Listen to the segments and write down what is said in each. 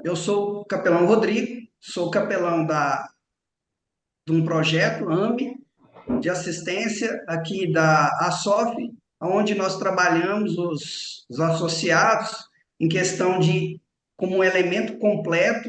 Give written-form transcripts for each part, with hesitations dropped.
Eu sou o capelão Rodrigo, sou capelão de um projeto AME de assistência aqui da ASOF, onde nós trabalhamos os associados em questão de como um elemento completo,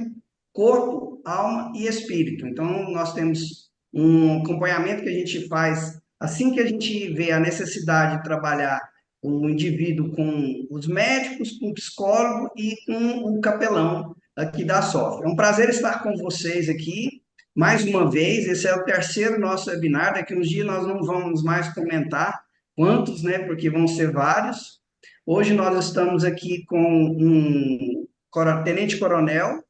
corpo, alma e espírito. Então, nós temos um acompanhamento que a gente faz assim que a gente vê a necessidade de trabalhar o indivíduo com os médicos, com o psicólogo e com o capelão aqui da ASOF. É um prazer estar com vocês aqui mais uma vez. Esse é o terceiro nosso webinar. Daqui uns dias nós não vamos mais comentar quantos, né? Porque vão ser vários. Hoje nós estamos aqui com um tenente-coronel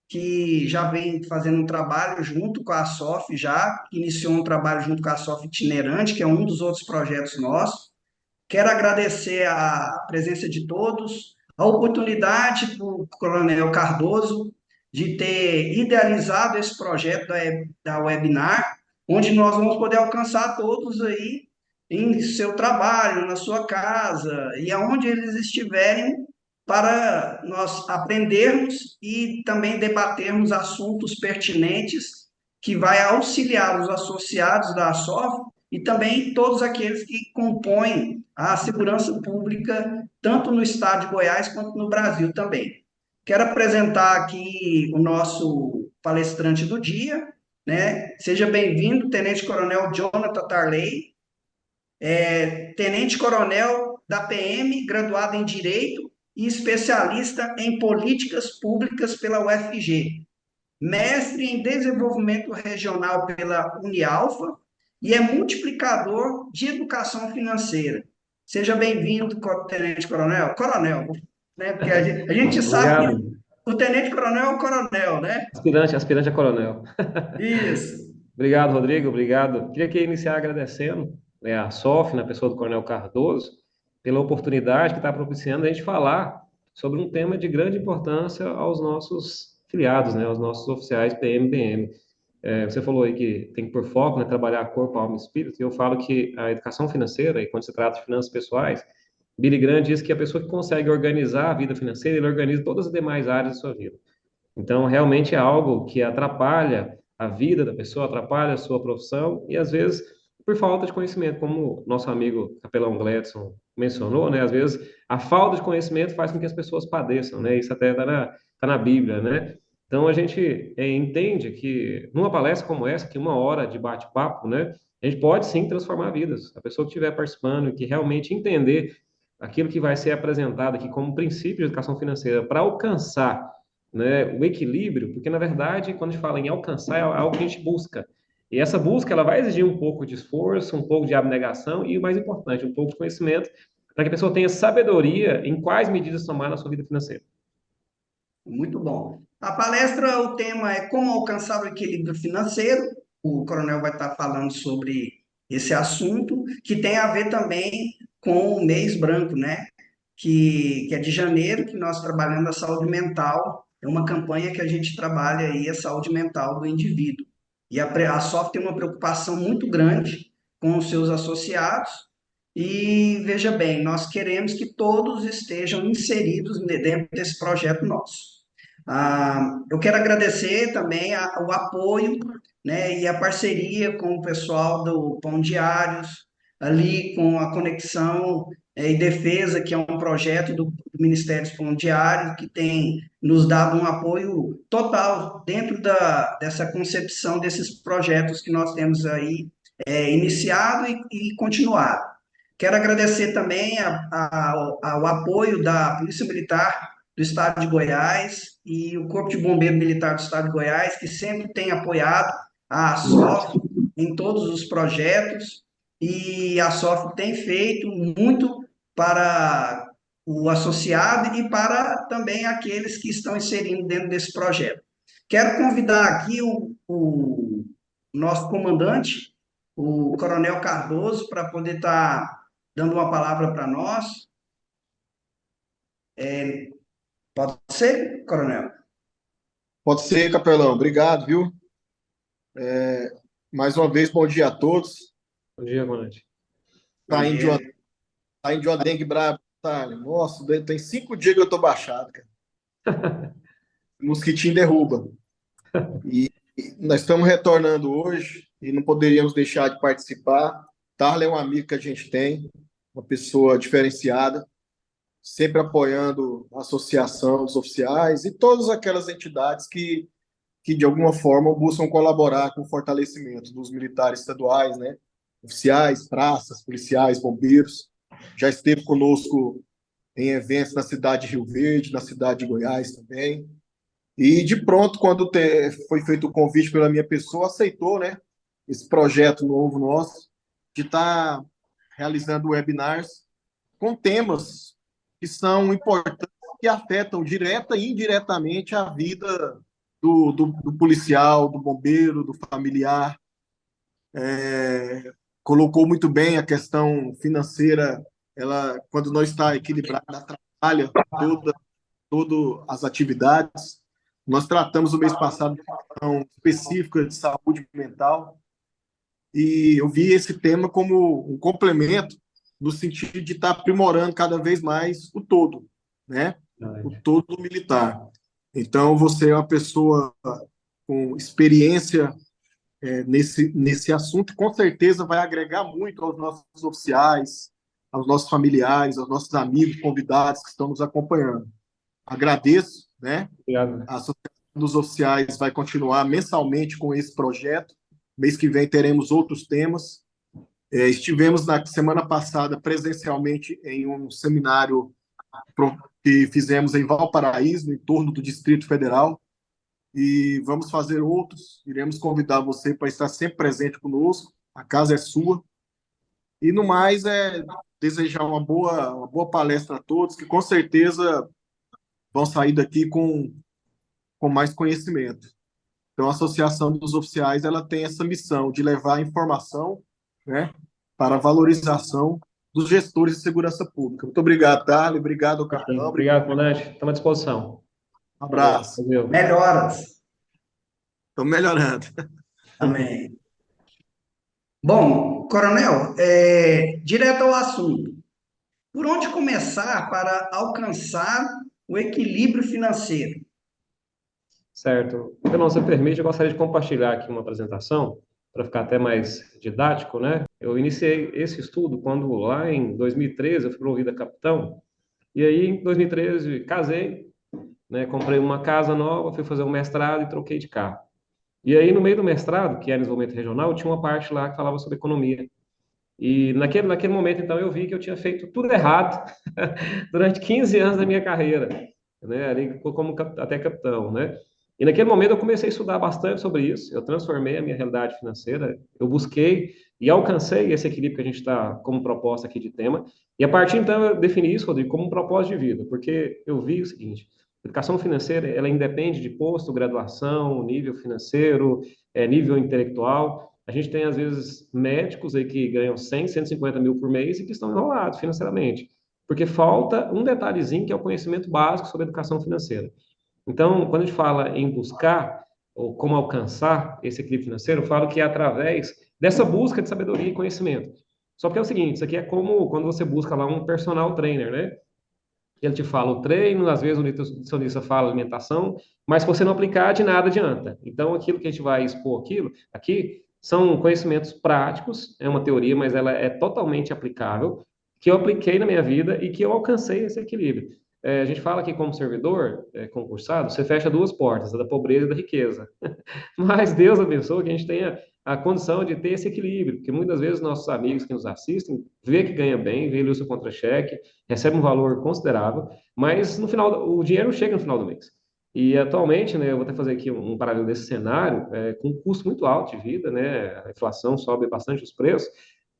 que já vem fazendo um trabalho junto com a SOF, já iniciou um trabalho junto com a SOF itinerante, que é um dos outros projetos nossos. Quero agradecer a presença de todos, a oportunidade do Coronel Cardoso de ter idealizado esse projeto da webinar, onde nós vamos poder alcançar todos aí em seu trabalho, na sua casa e aonde eles estiverem, para nós aprendermos e também debatermos assuntos pertinentes que vai auxiliar os associados da ASOF e também todos aqueles que compõem a segurança pública, tanto no estado de Goiás quanto no Brasil também. Quero apresentar aqui o nosso palestrante do dia, né? Seja bem-vindo, Tenente Coronel Jonathan Tarley, Tenente Coronel da PM, graduado em Direito e especialista em Políticas Públicas pela UFG, mestre em Desenvolvimento Regional pela Unialfa e é multiplicador de Educação Financeira. Seja bem-vindo, Tenente Coronel. Coronel, né? Porque a gente sabe que Obrigado. o Tenente Coronel é o Coronel, né? Aspirante a coronel. Isso. Obrigado, Rodrigo. Obrigado. Queria aqui iniciar agradecendo, né, a SOF, na pessoa do Coronel Cardoso, pela oportunidade que está propiciando a gente falar sobre um tema de grande importância aos nossos filiados, né, aos nossos oficiais PM. Você falou aí que tem que pôr foco, né, trabalhar corpo, alma e espírito, e eu falo que a educação financeira, e quando se trata de finanças pessoais, Billy Graham diz que a pessoa que consegue organizar a vida financeira, ele organiza todas as demais áreas da sua vida. Então, realmente é algo que atrapalha a vida da pessoa, atrapalha a sua profissão e, às vezes, por falta de conhecimento, como nosso amigo capelão Gladson mencionou, né? Às vezes, a falta de conhecimento faz com que as pessoas padeçam, né? Isso até tá na Bíblia, né? Então, a gente entende que, numa palestra como essa, que 1 hora de bate-papo, né? A gente pode, sim, transformar vidas. A pessoa que estiver participando e que realmente entender aquilo que vai ser apresentado aqui como princípio de educação financeira para alcançar, né, o equilíbrio, porque na verdade, quando a gente fala em alcançar, é algo que a gente busca. E essa busca, ela vai exigir um pouco de esforço, um pouco de abnegação e, o mais importante, um pouco de conhecimento, para que a pessoa tenha sabedoria em quais medidas tomar na sua vida financeira. Muito bom. A palestra, o tema é como alcançar o equilíbrio financeiro. O coronel vai estar falando sobre esse assunto, que tem a ver também com o mês branco, né? Que é de janeiro, que nós trabalhamos a saúde mental. É uma campanha que a gente trabalha aí a saúde mental do indivíduo. E a SOF tem uma preocupação muito grande com os seus associados. E veja bem, nós queremos que todos estejam inseridos dentro desse projeto nosso. Eu quero agradecer também o apoio, né, e a parceria com o pessoal do Pão Diários, ali com a Conexão e Defesa, que é um projeto do Ministério dos Pão Diários, que tem nos dado um apoio total dentro dessa concepção desses projetos que nós temos aí iniciado e continuado. Quero agradecer também ao apoio da Polícia Militar do Estado de Goiás e o Corpo de Bombeiro Militar do Estado de Goiás, que sempre tem apoiado a SOF em todos os projetos, e a SOF tem feito muito para o associado e para também aqueles que estão inserindo dentro desse projeto. Quero convidar aqui o nosso comandante, o Coronel Cardoso, para poder estar dando uma palavra para nós. Pode ser, Coronel? Pode ser, capelão. Obrigado, viu? Mais uma vez, bom dia a todos. Bom dia, boa noite. Bom Saindo de uma, dia. saindo de uma dengue braba, tá? Nossa, tem 5 dias que eu tô baixado, cara. mosquitinho derruba. E nós estamos retornando hoje e não poderíamos deixar de participar. Tarla é um amigo que a gente tem, uma pessoa diferenciada, sempre apoiando a Associação dos Oficiais e todas aquelas entidades que de alguma forma buscam colaborar com o fortalecimento dos militares estaduais, né? Oficiais, praças, policiais, bombeiros. Já esteve conosco em eventos na cidade de Rio Verde, na cidade de Goiás também. E de pronto, quando foi feito o convite pela minha pessoa, aceitou, né? Esse projeto novo nosso de estar realizando webinars com temas que são importantes, que afetam direta e indiretamente a vida do policial, do bombeiro, do familiar. Colocou muito bem a questão financeira. Ela, quando não está equilibrada, atrapalha todas as atividades. Nós tratamos no mês passado de uma questão específica de saúde mental e eu vi esse tema como um complemento no sentido de estar aprimorando cada vez mais o todo, né? O todo militar. Então, você é uma pessoa com experiência nesse assunto, com certeza vai agregar muito aos nossos oficiais, aos nossos familiares, aos nossos amigos, convidados que estão nos acompanhando. Agradeço, né? Obrigado. A Associação dos Oficiais vai continuar mensalmente com esse projeto. Mês que vem teremos outros temas. Estivemos na semana passada presencialmente em um seminário que fizemos em Valparaíso, no entorno do Distrito Federal, e vamos fazer outros. Iremos convidar você para estar sempre presente conosco. A casa é sua. E no mais, desejar uma boa palestra a todos, que com certeza vão sair daqui com mais conhecimento. Então, a Associação dos Oficiais ela tem essa missão de levar informação, né, para a valorização dos gestores de segurança pública. Muito obrigado, Tarly. Obrigado, capitão. Obrigado, comandante. Estamos à disposição. Um abraço. Valeu. Melhoras. Estamos melhorando. Amém. Bom, coronel, direto ao assunto. Por onde começar para alcançar o equilíbrio financeiro? Certo. Então, se permite, eu gostaria de compartilhar aqui uma apresentação, para ficar até mais didático, né? Eu iniciei esse estudo quando, lá em 2013, eu fui promovido a capitão, e aí, em 2013, casei, né? Comprei uma casa nova, fui fazer um mestrado e troquei de carro. E aí, no meio do mestrado, que era desenvolvimento regional, tinha uma parte lá que falava sobre economia. E naquele momento, então, eu vi que eu tinha feito tudo errado durante 15 anos da minha carreira, né? Ali como até capitão, né? E naquele momento eu comecei a estudar bastante sobre isso, eu transformei a minha realidade financeira, eu busquei e alcancei esse equilíbrio que a gente está como proposta aqui de tema, e a partir então eu defini isso, Rodrigo, como um propósito de vida, porque eu vi o seguinte: a educação financeira, ela independe de posto, graduação, nível financeiro, nível intelectual. A gente tem, às vezes, médicos aí que ganham 100, 150 mil por mês e que estão enrolados financeiramente, porque falta um detalhezinho que é o conhecimento básico sobre educação financeira. Então, quando a gente fala em buscar ou como alcançar esse equilíbrio financeiro, eu falo que é através dessa busca de sabedoria e conhecimento. Só que é o seguinte, isso aqui é como quando você busca lá um personal trainer, né? Ele te fala o treino, às vezes o nutricionista fala alimentação, mas se você não aplicar, de nada adianta. Então, aquilo que a gente vai expor aqui são conhecimentos práticos, é uma teoria, mas ela é totalmente aplicável, que eu apliquei na minha vida e que eu alcancei esse equilíbrio. A gente fala que como servidor, concursado, você fecha duas portas, a da pobreza e da riqueza. Mas Deus abençoe que a gente tenha a condição de ter esse equilíbrio, porque muitas vezes nossos amigos que nos assistem vê que ganha bem, vê ali o seu contra-cheque, recebe um valor considerável, mas no final, o dinheiro não chega no final do mês. E atualmente, né, eu vou até fazer aqui um paralelo desse cenário, com um custo muito alto de vida, né, a inflação sobe bastante os preços,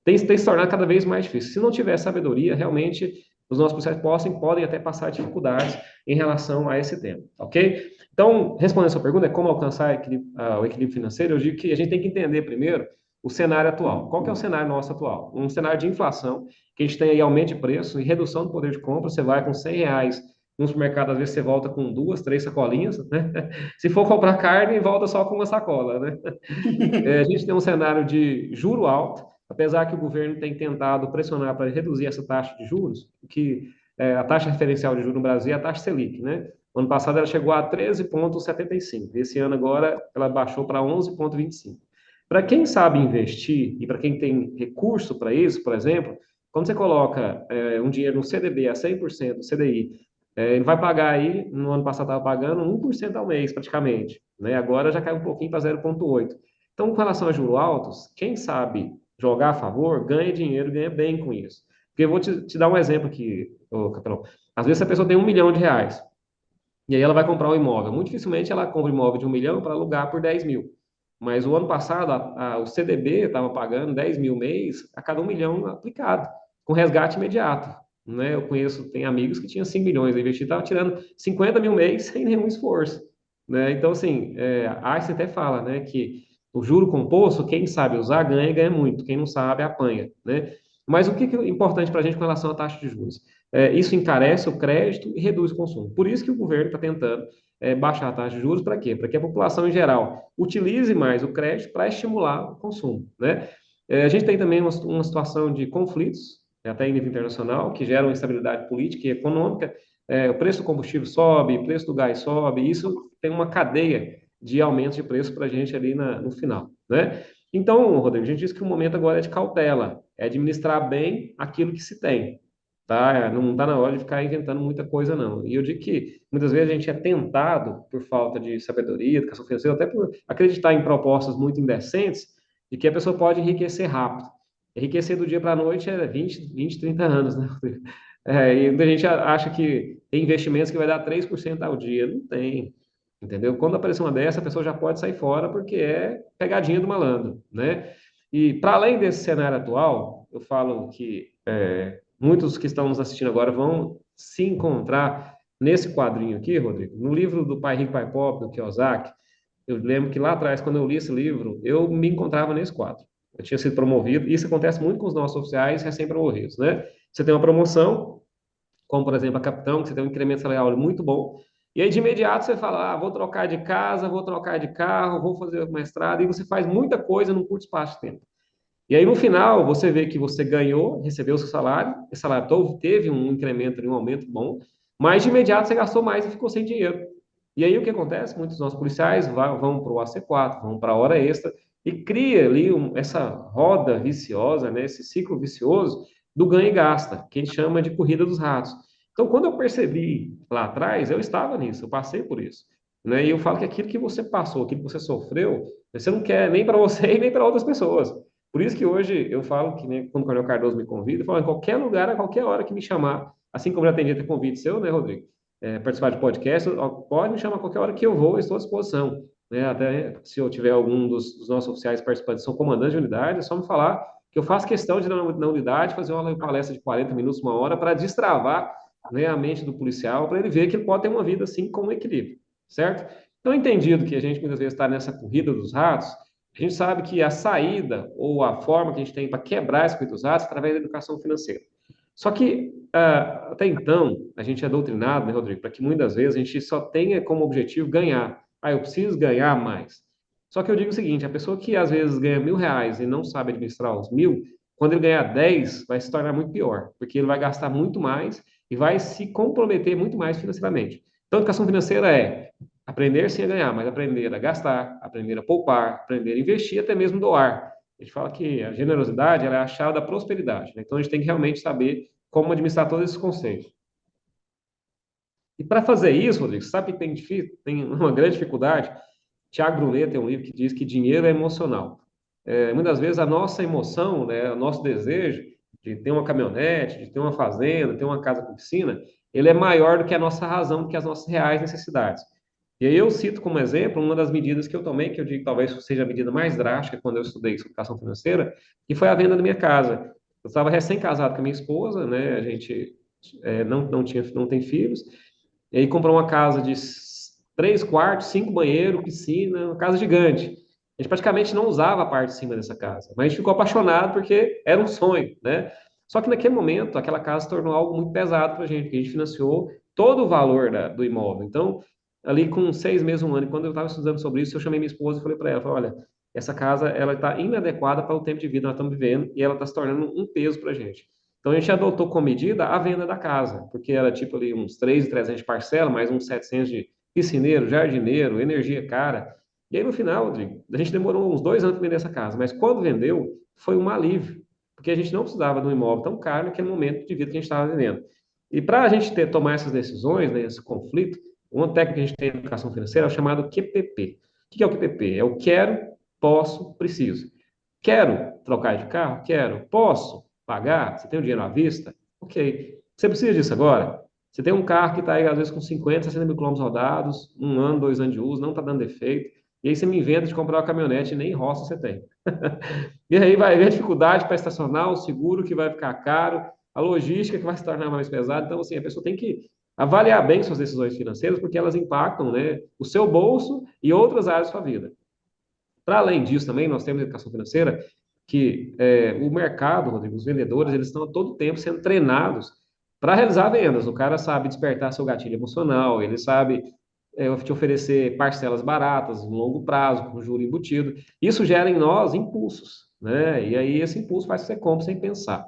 tem se tornado cada vez mais difícil. Se não tiver sabedoria, realmente os nossos processos podem até passar dificuldades em relação a esse tema, ok? Então, respondendo a sua pergunta, como alcançar o equilíbrio financeiro, eu digo que a gente tem que entender primeiro o cenário atual. Qual que é o cenário nosso atual? Um cenário de inflação, que a gente tem aí aumento de preço e redução do poder de compra. Você vai com R$ 100 no supermercado, às vezes você volta com 2, 3 sacolinhas, né? Se for comprar carne, volta só com uma sacola, né? A gente tem um cenário de juro alto, apesar que o governo tem tentado pressionar para reduzir essa taxa de juros, que a taxa referencial de juros no Brasil é a taxa Selic, né? O ano passado ela chegou a 13,75. Esse ano agora ela baixou para 11,25. Para quem sabe investir e para quem tem recurso para isso, por exemplo, quando você coloca um dinheiro no CDB a 100% do CDI, ele vai pagar aí, no ano passado estava pagando 1% ao mês praticamente, né? Agora já cai um pouquinho para 0,8. Então, com relação a juros altos, quem sabe jogar a favor, ganha dinheiro, ganha bem com isso. Porque eu vou te dar um exemplo aqui, ô, Capelão. Às vezes a pessoa tem R$ 1 milhão, e aí ela vai comprar um imóvel. Muito dificilmente ela compra um imóvel de 1 milhão para alugar por 10 mil. Mas o ano passado, o CDB estava pagando 10 mil mês a cada 1 milhão aplicado, com resgate imediato. Né? Eu conheço, tem amigos que tinham 5 milhões a investir, estavam tirando 50 mil mês sem nenhum esforço. Né? Então, assim, a Einstein até fala, né, que o juro composto, quem sabe usar, ganha e ganha muito. Quem não sabe, apanha. Né? Mas o que é importante para a gente com relação à taxa de juros? Isso encarece o crédito e reduz o consumo. Por isso que o governo está tentando baixar a taxa de juros, para quê? Para que a população em geral utilize mais o crédito para estimular o consumo. Né? A gente tem também uma situação de conflitos, até em nível internacional, que geram instabilidade política e econômica. O preço do combustível sobe, o preço do gás sobe, e isso tem uma cadeia de aumento de preço para a gente ali no final. Né? Então, Rodrigo, a gente diz que o momento agora é de cautela, é administrar bem aquilo que se tem. Tá? Não está na hora de ficar inventando muita coisa, não. E eu digo que muitas vezes a gente é tentado, por falta de sabedoria, educação financeira, até por acreditar em propostas muito indecentes, de que a pessoa pode enriquecer rápido. Enriquecer do dia para a noite é 20, 30 anos, né? E a gente acha que tem investimentos que vai dar 3% ao dia. Não tem, entendeu? Quando aparecer uma dessa, a pessoa já pode sair fora porque é pegadinha do malandro, né? E para além desse cenário atual, eu falo que muitos que estão nos assistindo agora vão se encontrar nesse quadrinho aqui, Rodrigo, no livro do Pai Rico, Pai Pobre, do Kiyosaki. Eu lembro que lá atrás, quando eu li esse livro, eu me encontrava nesse quadro. Eu tinha sido promovido, e isso acontece muito com os nossos oficiais recém-promovidos, né? Você tem uma promoção, como por exemplo a capitão, que você tem um incremento salarial muito bom, e aí de imediato você fala, vou trocar de casa, vou trocar de carro, vou fazer o mestrado, e você faz muita coisa num curto espaço de tempo. E aí, no final, você vê que você ganhou, recebeu o seu salário, esse salário teve um incremento, um aumento bom, mas de imediato você gastou mais e ficou sem dinheiro. E aí, o que acontece? Muitos dos nossos policiais vão para o AC4, vão para a hora extra, e cria ali essa roda viciosa, né, esse ciclo vicioso do ganha e gasta, que a gente chama de corrida dos ratos. Então, quando eu percebi lá atrás, eu estava nisso, eu passei por isso. Né? E eu falo que aquilo que você passou, aquilo que você sofreu, você não quer nem para você e nem para outras pessoas. Por isso que hoje eu falo que, né, quando o Coronel Cardoso me convida, eu falo em qualquer lugar, a qualquer hora que me chamar, assim como eu atendi até convite seu, né, Rodrigo? Participar de podcast, pode me chamar a qualquer hora que eu vou, estou à disposição. Né? Até se eu tiver algum dos nossos oficiais participantes, são comandantes de unidade, é só me falar que eu faço questão de ir na unidade, fazer uma palestra de 40 minutos, uma hora, para destravar, né, a mente do policial, para ele ver que ele pode ter uma vida assim com equilíbrio, certo? Então, entendido que a gente muitas vezes está nessa corrida dos ratos, a gente sabe que a saída ou a forma que a gente tem para quebrar esse cuido dos ratos é através da educação financeira. Só que, até então, a gente é doutrinado, né, Rodrigo, para que muitas vezes a gente só tenha como objetivo ganhar. Eu preciso ganhar mais. Só que eu digo o seguinte, a pessoa que às vezes ganha R$ 1.000 e não sabe administrar os 1.000, quando ele ganhar 10, vai se tornar muito pior, porque ele vai gastar muito mais e vai se comprometer muito mais financeiramente. Então, a educação financeira é aprender sim a ganhar, mas aprender a gastar, aprender a poupar, aprender a investir, até mesmo doar. A gente fala que a generosidade ela é a chave da prosperidade. Né? Então, a gente tem que realmente saber como administrar todos esses conceitos. E para fazer isso, Rodrigo, sabe que tem uma grande dificuldade? Tiago Brunet tem um livro que diz que dinheiro é emocional. Muitas vezes a nossa emoção, né, o nosso desejo de ter uma caminhonete, de ter uma fazenda, ter uma casa com piscina, ele é maior do que a nossa razão, do que as nossas reais necessidades. E aí eu cito como exemplo uma das medidas que eu tomei, que eu digo que talvez seja a medida mais drástica quando eu estudei sobre educação financeira, que foi a venda da minha casa. Eu estava recém-casado com a minha esposa, né? A gente não tem filhos, e aí comprou uma casa de 3 quartos, 5 banheiros, piscina, uma casa gigante. A gente praticamente não usava a parte de cima dessa casa, mas a gente ficou apaixonado porque era um sonho, né? Só que naquele momento, aquela casa se tornou algo muito pesado para a gente, porque a gente financiou todo o valor do imóvel. Então, ali com 6 meses, um ano, e quando eu estava estudando sobre isso, eu chamei minha esposa e falei para ela, olha, essa casa ela está inadequada para o tempo de vida que nós estamos vivendo e ela está se tornando um peso para a gente. Então a gente adotou como medida a venda da casa, porque era tipo ali uns 3.300 de parcela, mais uns 700 de piscineiro, jardineiro, energia cara. E aí no final, Rodrigo, a gente demorou uns 2 anos para vender essa casa, mas quando vendeu, foi um alívio, porque a gente não precisava de um imóvel tão caro naquele momento de vida que a gente estava vivendo. E para a gente tomar essas decisões, né, esse conflito, uma técnica que a gente tem em educação financeira é o chamado QPP. O que é o QPP? É o quero, posso, preciso. Quero trocar de carro? Quero. Posso pagar? Você tem o dinheiro à vista? Ok. Você precisa disso agora? Você tem um carro que está aí, às vezes, com 50, 60 mil quilômetros rodados, 1 ano, 2 anos de uso, não está dando defeito, e aí você me inventa de comprar uma caminhonete e nem roça você tem. E aí vai haver dificuldade para estacionar, o seguro que vai ficar caro, a logística que vai se tornar mais pesada. Então, assim, a pessoa tem que avaliar bem suas decisões financeiras, porque elas impactam, né, o seu bolso e outras áreas da sua vida. Para além disso, também, nós temos educação financeira que o mercado, Rodrigo, os vendedores, eles estão a todo tempo sendo treinados para realizar vendas. O cara sabe despertar seu gatilho emocional, ele sabe te oferecer parcelas baratas, no longo prazo, com juro embutido. Isso gera em nós impulsos, né? E aí esse impulso faz que você compre sem pensar.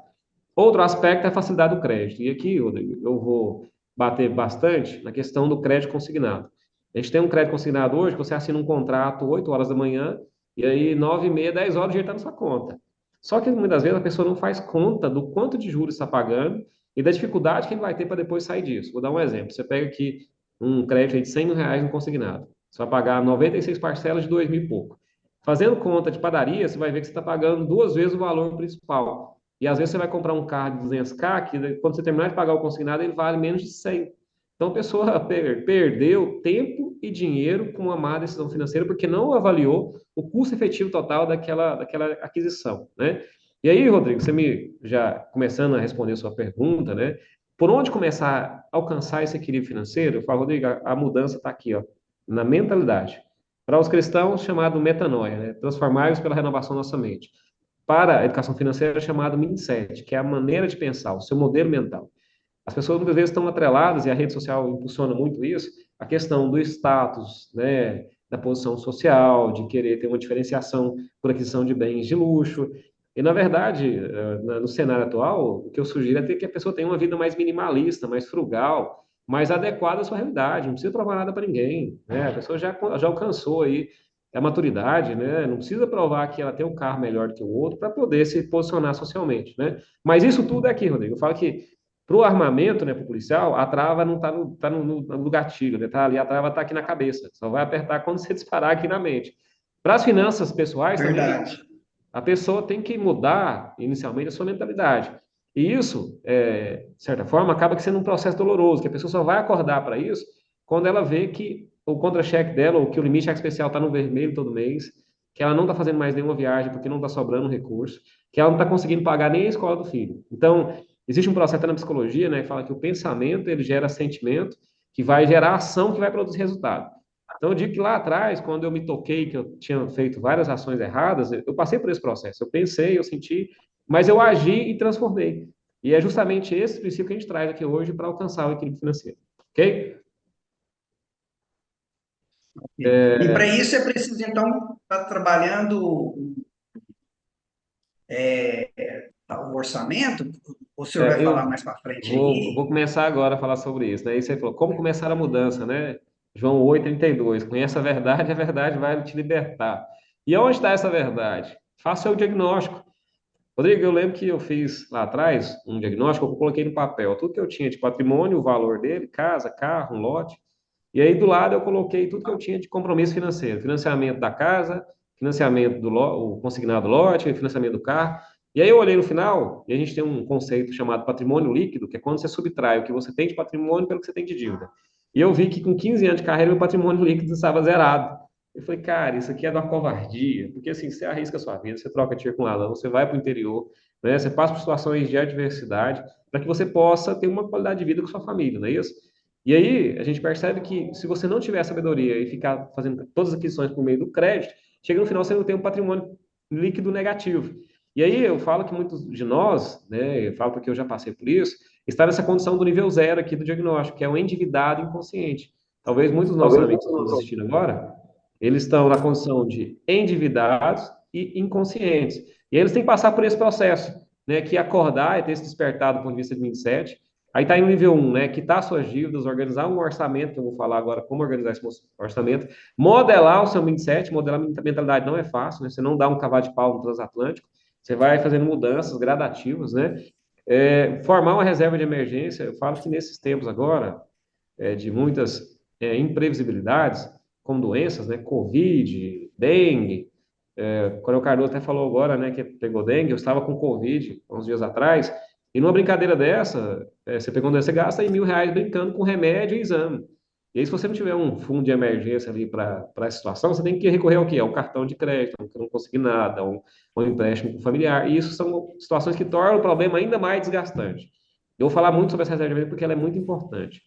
Outro aspecto é a facilidade do crédito. E aqui, Rodrigo, eu vou bater bastante na questão do crédito consignado. A gente tem um crédito consignado hoje, que você assina um contrato 8 horas da manhã, e aí 9h30, 10 horas o dinheiro está na sua conta. Só que muitas vezes a pessoa não faz conta do quanto de juros está pagando e da dificuldade que ele vai ter para depois sair disso. Vou dar um exemplo. Você pega aqui um crédito aí de R$ 100 no consignado. Você vai pagar 96 parcelas de 2 mil e pouco. Fazendo conta de padaria, você vai ver que você está pagando 2 vezes o valor principal. E às vezes você vai comprar um carro de 200k, que quando você terminar de pagar o consignado, ele vale menos de 100. Então a pessoa perdeu tempo e dinheiro com uma má decisão financeira, porque não avaliou o custo efetivo total daquela aquisição, né? E aí, Rodrigo, você me já começando a responder a sua pergunta, né? Por onde começar a alcançar esse equilíbrio financeiro? Eu falo, Rodrigo, a mudança está aqui, ó, na mentalidade. Para os cristãos, chamado metanoia, né? Transformar-os pela renovação da nossa mente. Para a educação financeira, é chamado mindset, que é a maneira de pensar, o seu modelo mental. As pessoas muitas vezes estão atreladas, e a rede social impulsiona muito isso, a questão do status, né, da posição social, de querer ter uma diferenciação por aquisição de bens de luxo. E, na verdade, no cenário atual, o que eu sugiro é que a pessoa tenha uma vida mais minimalista, mais frugal, mais adequada à sua realidade. Não precisa provar nada para ninguém, né? A pessoa já alcançou aí a maturidade, né? Não precisa provar que ela tem um carro melhor do que o outro para poder se posicionar socialmente, né? Mas isso tudo é aqui, Rodrigo. Eu falo que para o armamento, né, para o policial, a trava não está no gatilho, né? Tá ali, a trava está aqui na cabeça. Só vai apertar quando você disparar aqui na mente. Para as finanças pessoais também, Verdade. a pessoa tem que mudar inicialmente a sua mentalidade. E isso, de certa forma, acaba sendo um processo doloroso, que a pessoa só vai acordar para isso quando ela vê que o contra-cheque dela, ou que o limite cheque especial está no vermelho todo mês, que ela não está fazendo mais nenhuma viagem porque não está sobrando recurso, que ela não está conseguindo pagar nem a escola do filho. Então, existe um processo na psicologia, né, que fala que o pensamento ele gera sentimento, que vai gerar ação, que vai produzir resultado. Então, eu digo que lá atrás, quando eu me toquei que eu tinha feito várias ações erradas, eu passei por esse processo. Eu pensei, eu senti, mas eu agi e transformei. E é justamente esse princípio que a gente traz aqui hoje para alcançar o equilíbrio financeiro. Ok? E para isso é preciso, então, estar trabalhando o orçamento. O senhor vai falar Eu mais para frente vou aí? começar agora a falar sobre isso, né? E você falou, como começar a mudança, né? João 8,32. Conheça a verdade vai te libertar. E onde está essa verdade? Faça o diagnóstico. Rodrigo, eu lembro que eu fiz lá atrás um diagnóstico, eu coloquei no papel tudo que eu tinha de patrimônio, o valor dele, casa, carro, um lote. E aí do lado eu coloquei tudo que eu tinha de compromisso financeiro, financiamento da casa, financiamento o consignado lote, financiamento do carro. E aí eu olhei no final, e a gente tem um conceito chamado patrimônio líquido, que é quando você subtrai o que você tem de patrimônio pelo que você tem de dívida. E eu vi que com 15 anos de carreira, meu patrimônio líquido estava zerado. Eu falei, cara, isso aqui é uma covardia, porque assim, você arrisca a sua vida, você troca tiro com ladrão, você vai para o interior, né, você passa por situações de adversidade, para que você possa ter uma qualidade de vida com sua família, não é isso? E aí a gente percebe que se você não tiver sabedoria e ficar fazendo todas as aquisições por meio do crédito, chega no final você não tem um patrimônio líquido negativo. E aí eu falo que muitos de nós, né, eu falo porque eu já passei por isso, está nessa condição do nível zero aqui do diagnóstico, que é o endividado inconsciente. Talvez muitos dos nossos Talvez amigos que estão nos assistindo agora, eles estão na condição de endividados e inconscientes. E eles têm que passar por esse processo né, que acordar e ter se despertado do ponto de vista de mindset. Aí está em nível um, né, quitar suas dívidas, organizar um orçamento, que eu vou falar agora como organizar esse orçamento, modelar o seu mindset, modelar a mentalidade não é fácil, né, você não dá um cavalo de pau no transatlântico, você vai fazendo mudanças gradativas, né, formar uma reserva de emergência. Eu falo que nesses tempos agora, de muitas imprevisibilidades, como doenças, né, Covid, dengue, o Coronel Cardoso até falou agora, né, que pegou dengue. Eu estava com Covid uns dias atrás, e numa brincadeira dessa, você pegou uma doença, você gasta aí R$ 1.000 brincando com remédio e exame. E aí, se você não tiver um fundo de emergência ali para a situação, você tem que recorrer ao quê? Ao cartão de crédito, que não conseguir nada, um empréstimo familiar. E isso são situações que tornam o problema ainda mais desgastante. Eu vou falar muito sobre essa reserva de emergência porque ela é muito importante.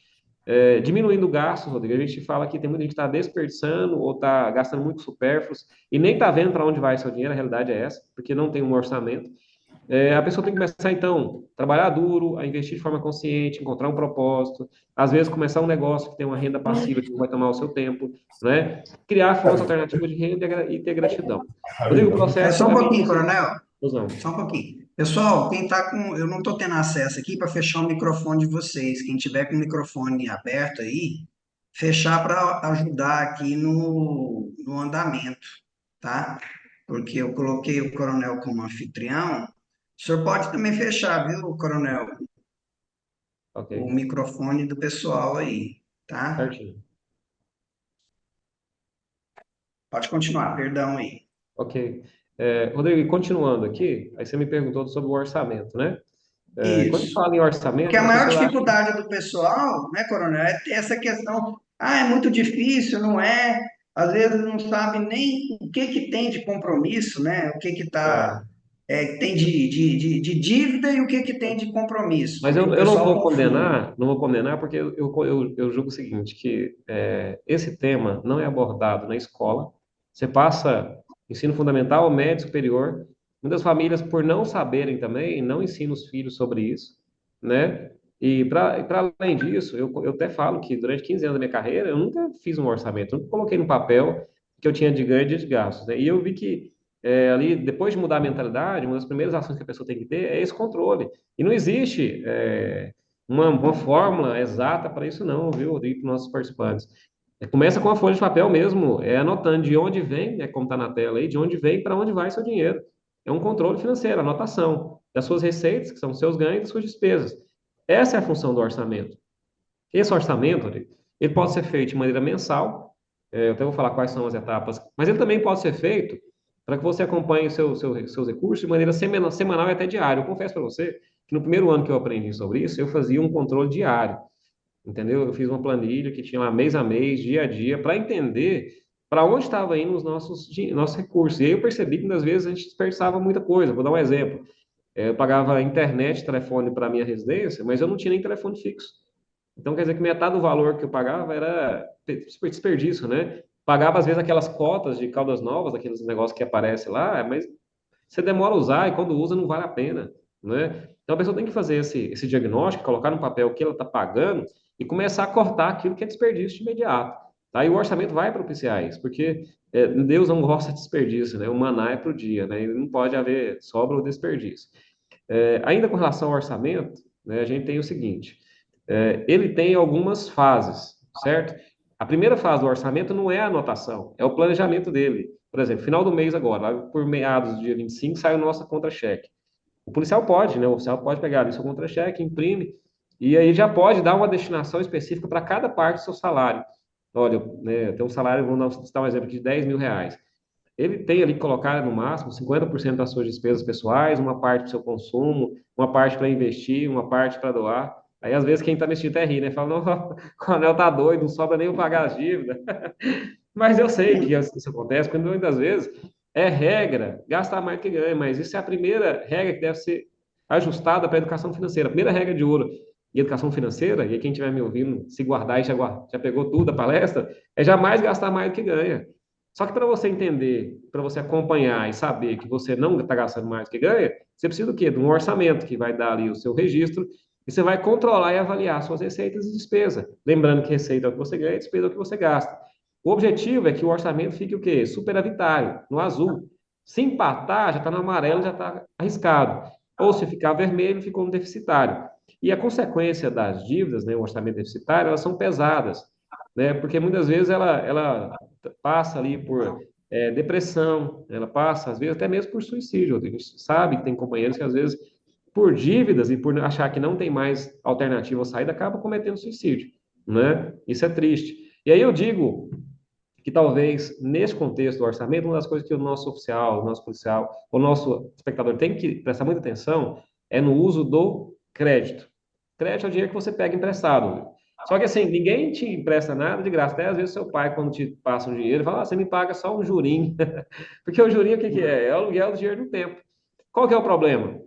Diminuindo gastos, Rodrigo, a gente fala que tem muita gente que está desperdiçando ou está gastando muito supérfluos e nem está vendo para onde vai seu dinheiro. A realidade é essa, porque não tem um orçamento. A pessoa tem que começar, então, a trabalhar duro, a investir de forma consciente, encontrar um propósito, às vezes começar um negócio que tem uma renda passiva que não vai tomar o seu tempo, né? Criar fontes alternativas de renda e ter gratidão. Rodrigo, o processo Só um é bem pouquinho, simples. Coronel. Pois não. Só um pouquinho. Pessoal, quem tá com. Eu não estou tendo acesso aqui para fechar o microfone de vocês. Quem tiver com o microfone aberto aí, fechar para ajudar aqui no andamento, tá? Porque eu coloquei o coronel como anfitrião. O senhor pode também fechar, viu, coronel, Ok, o microfone do pessoal aí, tá? certinho. Pode continuar, perdão aí. Ok. Rodrigo, e continuando aqui, aí você me perguntou sobre o orçamento, né? Quando a gente Isso. fala em Porque orçamento, a a maior pessoa acha que... dificuldade do pessoal, né, coronel, é ter essa questão, é muito difícil, não é? Às vezes não sabe nem o que que tem de compromisso, né? O que que tá, é, tem de dívida e o que que tem de compromisso, mas porque o eu não pessoal vou confunde. condenar, não vou condenar, porque eu julgo o seguinte, que esse tema não é abordado na escola. Você passa ensino fundamental, médio, superior. Muitas famílias, por não saberem também, não ensinam os filhos sobre isso, né? E para além disso, eu até falo que durante 15 anos da minha carreira, eu nunca fiz um orçamento, nunca coloquei no papel que eu tinha de ganho e de gastos, né? E eu vi que ali, depois de mudar a mentalidade, uma das primeiras ações que a pessoa tem que ter é esse controle. E não existe uma fórmula exata para isso não, viu, Rodrigo, para os nossos participantes. Começa com a folha de papel mesmo, anotando de onde vem, como está na tela aí, de onde vem e para onde vai seu dinheiro. É um controle financeiro, anotação das suas receitas, que são os seus ganhos, e das suas despesas. Essa é a função do orçamento. Esse orçamento, Rodrigo, ele pode ser feito de maneira mensal, eu até vou falar quais são as etapas, mas ele também pode ser feito para que você acompanhe seus recursos de maneira semanal e até diária. Eu confesso para você que no primeiro ano que eu aprendi sobre isso, eu fazia um controle diário, entendeu? Eu fiz uma planilha que tinha lá mês a mês, dia a dia, para entender para onde estava indo os nossos recursos. E aí eu percebi que, muitas vezes, a gente desperdiçava muita coisa. Vou dar um exemplo. Eu pagava internet, telefone para a minha residência, mas eu não tinha nem telefone fixo. Então, quer dizer que metade do valor que eu pagava era desperdício, né? Pagava, às vezes, aquelas cotas de Caldas Novas, aqueles negócios que aparecem lá, mas você demora a usar e quando usa não vale a pena, né? Então, a pessoa tem que fazer esse diagnóstico, colocar no papel o que ela está pagando e começar a cortar aquilo que é desperdício de imediato. Tá? E o orçamento vai propiciar isso, porque Deus não gosta de desperdício, né? O maná é para o dia, né? E não pode haver sobra ou desperdício. Ainda com relação ao orçamento, né, a gente tem o seguinte: ele tem algumas fases, certo? A primeira fase do orçamento não é a anotação, é o planejamento dele. Por exemplo, final do mês agora, lá por meados do dia 25, sai a nossa contra-cheque. O policial pode, né? O oficial pode pegar ali seu contra-cheque, imprime, e aí já pode dar uma destinação específica para cada parte do seu salário. Olha, né, tem um salário, vamos dar um exemplo aqui, de R$ 10.000. Ele tem ali que colocar no máximo 50% das suas despesas pessoais, uma parte para o seu consumo, uma parte para investir, uma parte para doar. Aí, às vezes, quem está mexendo até ri, né? Fala, não, o Coronel tá doido, não sobra nem para pagar as dívidas. Mas eu sei que isso acontece, porque muitas vezes é regra gastar mais do que ganha, mas isso é a primeira regra que deve ser ajustada para a educação financeira. A primeira regra de ouro e educação financeira, e quem estiver me ouvindo, se guardar e já pegou tudo da palestra, é jamais gastar mais do que ganha. Só que para você entender, para você acompanhar e saber que você não está gastando mais do que ganha, você precisa do quê? De um orçamento que vai dar ali o seu registro e você vai controlar e avaliar suas receitas e despesas. Lembrando que receita é o que você ganha, despesa é o que você gasta. O objetivo é que o orçamento fique o quê? Superavitário, no azul. Se empatar, já está no amarelo, já está arriscado. ou se ficar vermelho, ficou no deficitário. E a consequência das dívidas, né, o orçamento deficitário, elas são pesadas, né, porque muitas vezes ela passa ali por depressão, ela passa, às vezes, até mesmo por suicídio. A gente sabe que tem companheiros que, às vezes, por dívidas e por achar que não tem mais alternativa ou saída, acaba cometendo suicídio, né? Isso é triste. E aí eu digo que talvez, nesse contexto do orçamento, uma das coisas que o nosso oficial, o nosso policial, o nosso espectador tem que prestar muita atenção é no uso do crédito. Crédito é o dinheiro que você pega emprestado. Só que assim, ninguém te empresta nada de graça. Até às vezes seu pai, quando te passa um dinheiro, fala, você me paga só um jurinho. Porque o jurinho, o que que é? É o aluguel do dinheiro do tempo. Qual que é o problema?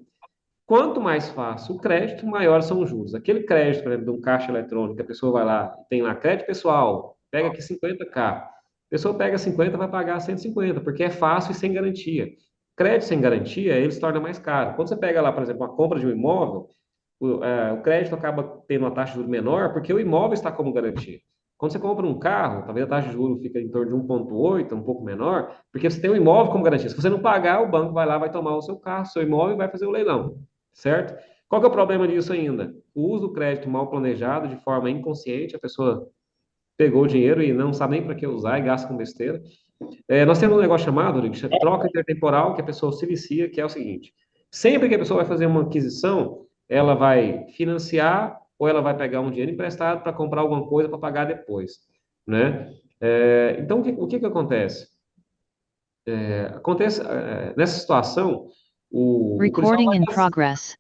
Quanto mais fácil o crédito, maiores são os juros. Aquele crédito, por exemplo, de um caixa eletrônico, a pessoa vai lá, tem lá crédito pessoal, pega aqui 50k. A pessoa pega 50, vai pagar 150, porque é fácil e sem garantia. Crédito sem garantia, ele se torna mais caro. Quando você pega lá, por exemplo, uma compra de um imóvel, o crédito acaba tendo uma taxa de juros menor, porque o imóvel está como garantia. Quando você compra um carro, talvez a taxa de juros fica em torno de 1,8, um pouco menor, porque você tem o imóvel como garantia. Se você não pagar, o banco vai lá, vai tomar o seu carro, seu imóvel e vai fazer o leilão, certo? Qual que é o problema disso ainda? O uso do crédito mal planejado, de forma inconsciente, a pessoa pegou o dinheiro e não sabe nem para que usar e gasta com besteira. Nós temos um negócio chamado de troca intertemporal, que a pessoa se vicia, que é o seguinte: sempre que a pessoa vai fazer uma aquisição, ela vai financiar ou ela vai pegar um dinheiro emprestado para comprar alguma coisa para pagar depois, né? Então, o que acontece? Nessa situação, o policial Recording in progress.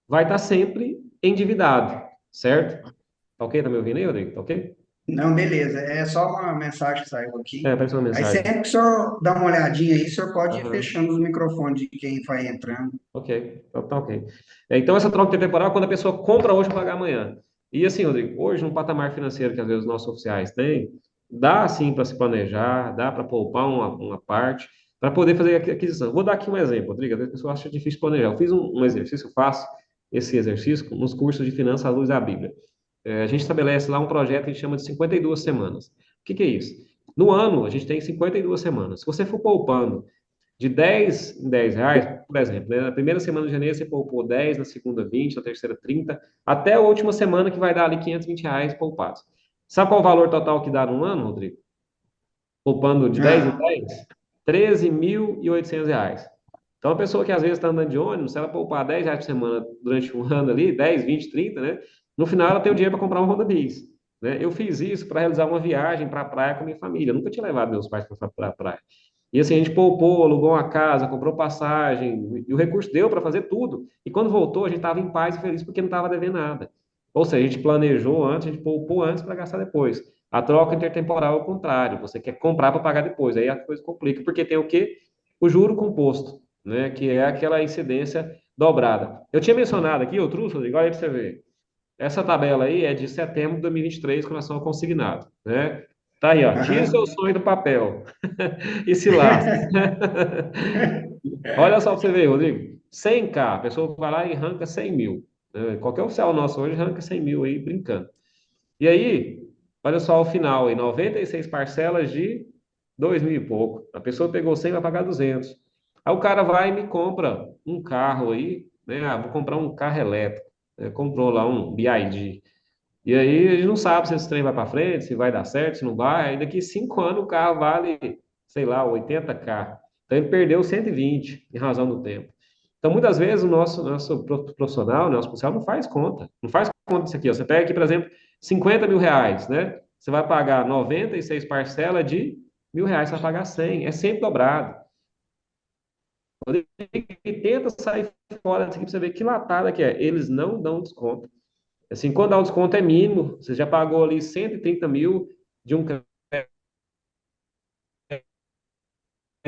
vai estar sempre endividado, certo? Tá ok? Tá me ouvindo aí, Rodrigo? Tá ok? Não, beleza. É só uma mensagem que saiu aqui. Apareceu uma Aí mensagem. sempre que o senhor dá uma olhadinha aí, o senhor pode ir Aham. fechando os microfones de quem vai entrando. Ok, então tá ok. Então, essa troca temporal é quando a pessoa compra hoje para pagar amanhã. E assim, Rodrigo, hoje, no patamar financeiro que às vezes os nossos oficiais têm, dá sim para se planejar, dá para poupar uma parte, para poder fazer a aquisição. Vou dar aqui um exemplo, Rodrigo, às vezes a pessoa acha difícil planejar. Eu fiz um exercício, eu faço esse exercício nos cursos de finanças à luz da Bíblia. A gente estabelece lá um projeto que a gente chama de 52 semanas. O que que é isso? No ano, a gente tem 52 semanas. Se você for poupando de 10 em 10 reais, por exemplo, né? Na primeira semana de janeiro você poupou 10, na segunda 20, na terceira 30, até a última semana que vai dar ali 520 reais poupados. Sabe qual o valor total que dá num ano, Rodrigo? Poupando de 10 em Ah, 10? 13.800 reais. Então, a pessoa que às vezes está andando de ônibus, se ela poupar 10 reais por semana durante um ano ali, 10, 20, 30, né? No final ela tem o dinheiro para comprar um Honda Bis. Né? Eu fiz isso para realizar uma viagem para a praia com a minha família. Eu nunca tinha levado meus pais para a praia. E assim, a gente poupou, alugou uma casa, comprou passagem, e o recurso deu para fazer tudo. E quando voltou, a gente estava em paz e feliz porque não estava devendo nada. Ou seja, a gente planejou antes, a gente poupou antes para gastar depois. A troca intertemporal é o contrário, você quer comprar para pagar depois, aí a coisa complica, porque tem o quê? O juro composto, né? Que é aquela incidência dobrada. Eu tinha mencionado aqui, eu trouxe, Rodrigo, olha aí para você ver. Essa tabela aí é de setembro de 2023 com relação ao consignado, né? Tá aí, ó. Tira o seu aham. sonho do papel e se lasca. Olha só para você ver, Rodrigo. 100k, a pessoa vai lá e arranca 100 mil. Né? Qualquer oficial nosso hoje arranca 100 mil aí, brincando. E aí, olha só o final aí, 96 parcelas de 2 mil e pouco. A pessoa pegou 100, vai pagar 200. Aí o cara vai e me compra um carro aí, né? Vou comprar um carro elétrico. Comprou lá um BYD. E aí a gente não sabe se esse trem vai para frente, se vai dar certo, se não vai. Aí daqui 5 anos o carro vale, sei lá, 80k. Então ele perdeu 120 em razão do tempo. Então muitas vezes o nosso profissional, nosso policial não faz conta. Não faz conta disso aqui. Ó. Você pega aqui, por exemplo, 50 mil reais, né? Você vai pagar 96 parcelas de R$ 1.000, você vai pagar 100. É sempre dobrado. E tenta sair fora disso aqui para você ver que latada que é. Eles não dão desconto. Assim, quando dá o desconto é mínimo, você já pagou ali 130 mil de um crédito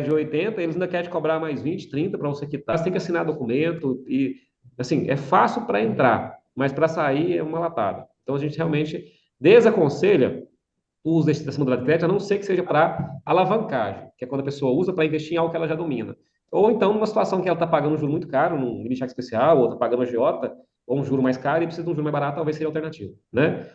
de 80, eles ainda querem te cobrar mais 20, 30 para você quitar, você tem que assinar documento e, assim, é fácil para entrar, mas para sair é uma latada. Então, a gente realmente desaconselha o uso dessa modalidade de crédito, a não ser que seja para alavancagem, que é quando a pessoa usa para investir em algo que ela já domina. Ou então, numa situação que ela está pagando um juro muito caro, num mini cheque especial, ou está pagando agiota, ou um juro mais caro e precisa de um juro mais barato, talvez seja alternativo, né?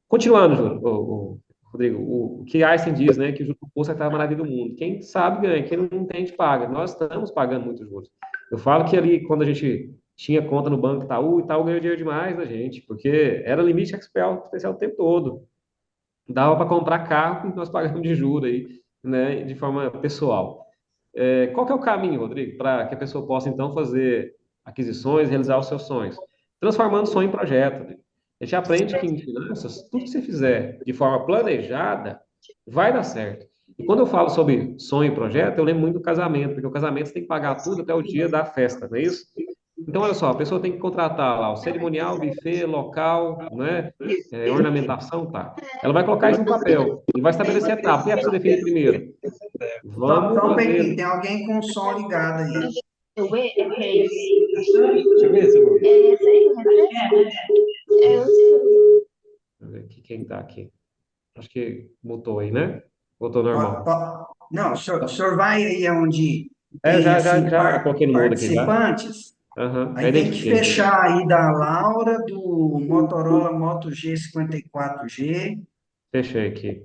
Continuando, Júlio, Rodrigo, o que Einstein diz, né, que o juro composto é a maravilha do mundo. Quem sabe ganha, quem não entende paga. Nós estamos pagando muitos juros. Eu falo que ali, quando a gente tinha conta no Banco Itaú ganhou dinheiro demais da gente, porque era limite especial o tempo todo. Dava para comprar carro que nós pagamos de juros aí, né, de forma pessoal. Qual que é o caminho, Rodrigo, para que a pessoa possa, então, fazer aquisições, realizar os seus sonhos? Transformando sonho em projeto, né? A gente aprende que em finanças, tudo que você fizer de forma planejada, vai dar certo. E quando eu falo sobre sonho e projeto, eu lembro muito do casamento, porque o casamento você tem que pagar tudo até o dia da festa, não é isso? Então, olha só, a pessoa tem que contratar lá o cerimonial, buffet, local, né? Ornamentação, tá? Ela vai colocar isso no papel e vai estabelecer etapas. O que é preciso definir primeiro? Vamos Só um pouquinho, fazer. tem alguém com o som ligado aí. Deixa eu ver se eu vou. Deixa eu ver aqui quem tá aqui. Acho que mutou aí, né? Voltou normal. Não, o senhor vai aí onde É, tem, assim, já coloquei no mudo aqui já. participantes, Aham, já aí tem que identifiquei aqui. fechar aí da Laura, do Motorola Moto G54G, Fechei aqui.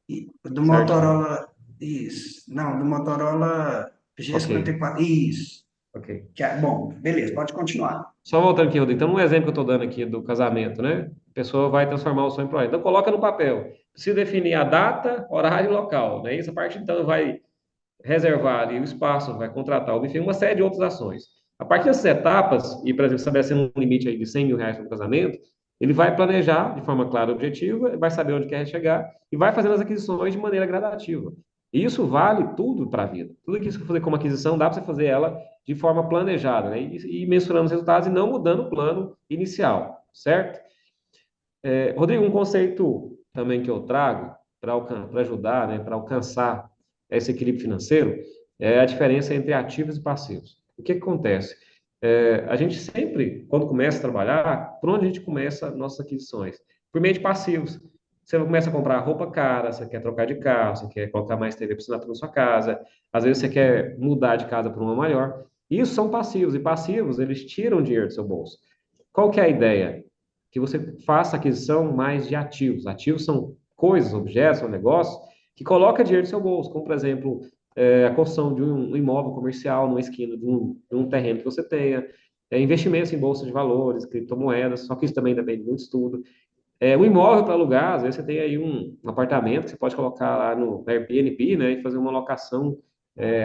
do Certinho. Motorola, isso, não, do Motorola Ok, G54, isso. ok. Bom, beleza, pode continuar. Só voltando aqui, Rodrigo. Então, um exemplo que eu estou dando aqui do casamento, né? A pessoa vai transformar o sonho em projeto. Então, coloca no papel. Precisa definir a data, horário e local, né? Isso a parte, então, vai reservar ali o espaço, vai contratar o buffet, uma série de outras ações. A partir dessas etapas, e, por exemplo, estabelecendo um limite aí de R$ 100.000 para o casamento, ele vai planejar de forma clara e objetiva, vai saber onde quer chegar e vai fazendo as aquisições de maneira gradativa. E isso vale tudo para a vida. Tudo que você fazer como aquisição, dá para você fazer ela de forma planejada, né? E mensurando os resultados e não mudando o plano inicial, certo? Rodrigo, um conceito também que eu trago para ajudar, né, para alcançar esse equilíbrio financeiro é a diferença entre ativos e passivos. O que que acontece? A gente sempre, quando começa a trabalhar, por onde a gente começa nossas aquisições? Por meio de passivos. Você começa a comprar roupa cara, você quer trocar de carro, você quer colocar mais TV por assinatura na sua casa, às vezes você quer mudar de casa para uma maior. Isso são passivos, e passivos, eles tiram dinheiro do seu bolso. Qual que é a ideia? Que você faça aquisição mais de ativos. Ativos são coisas, objetos, são negócios que coloca dinheiro no seu bolso, como, por exemplo, a construção de um imóvel comercial numa esquina de um terreno que você tenha, investimentos em bolsa de valores, criptomoedas, só que isso também depende de muito estudo. Um imóvel para alugar, às vezes você tem aí um apartamento que você pode colocar lá no Airbnb, né, e fazer uma locação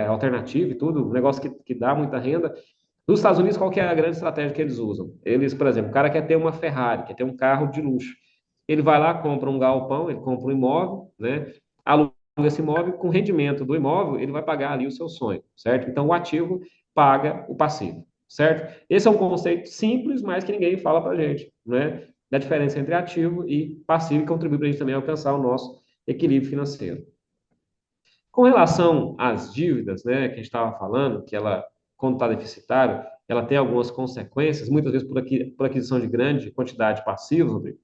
alternativa e tudo, um negócio que dá muita renda. Nos Estados Unidos, qual que é a grande estratégia que eles usam? Eles, por exemplo, o cara quer ter uma Ferrari, quer ter um carro de luxo. Ele vai lá, compra um galpão, ele compra um imóvel, né? Aluga esse imóvel, com o rendimento do imóvel, ele vai pagar ali o seu sonho, certo? Então, o ativo paga o passivo, certo? Esse é um conceito simples, mas que ninguém fala pra gente, né? Da diferença entre ativo e passivo, que contribui para a gente também alcançar o nosso equilíbrio financeiro. Com relação às dívidas, né, que a gente estava falando, que ela, quando está deficitário, ela tem algumas consequências, muitas vezes por aquisição de grande quantidade de passivos, Rodrigo.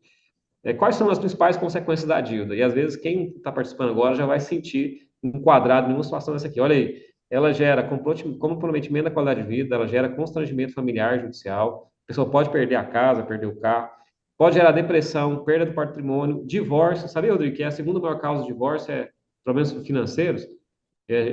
Quais são as principais consequências da dívida? E às vezes quem está participando agora já vai se sentir enquadrado em uma situação dessa aqui. Olha aí, ela gera comprometimento da qualidade de vida, ela gera constrangimento familiar, judicial, a pessoa pode perder a casa, perder o carro, pode gerar depressão, perda do patrimônio, divórcio. Sabia, Rodrigo, que a segunda maior causa de divórcio é problemas financeiros?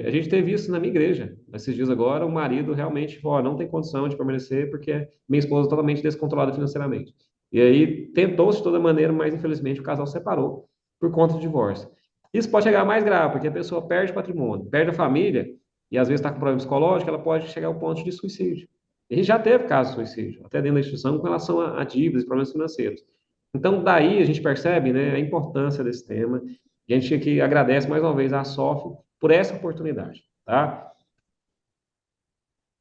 A gente teve isso na minha igreja. Esses dias agora, o marido realmente falou, não tem condição de permanecer porque minha esposa é totalmente descontrolada financeiramente. E aí tentou-se de toda maneira, mas infelizmente o casal separou por conta do divórcio. Isso pode chegar mais grave, porque a pessoa perde patrimônio, perde a família, e às vezes está com problema psicológico, ela pode chegar ao ponto de suicídio. E a gente já teve casos de suicídio, até dentro da instituição, com relação a dívidas e problemas financeiros. Então, daí a gente percebe, né, a importância desse tema, e a gente aqui agradece mais uma vez à SOF por essa oportunidade, tá?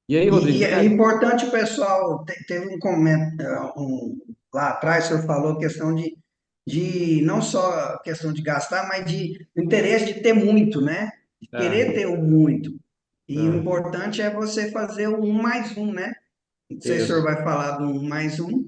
E aí, Rodrigo, E é importante o pessoal, teve um comentário, lá atrás o senhor falou questão de não só questão de gastar, mas de interesse de ter muito, né? De querer ter o muito. E o ah, importante é você fazer o um mais um, né? Não sei se o senhor isso. vai falar do um mais um.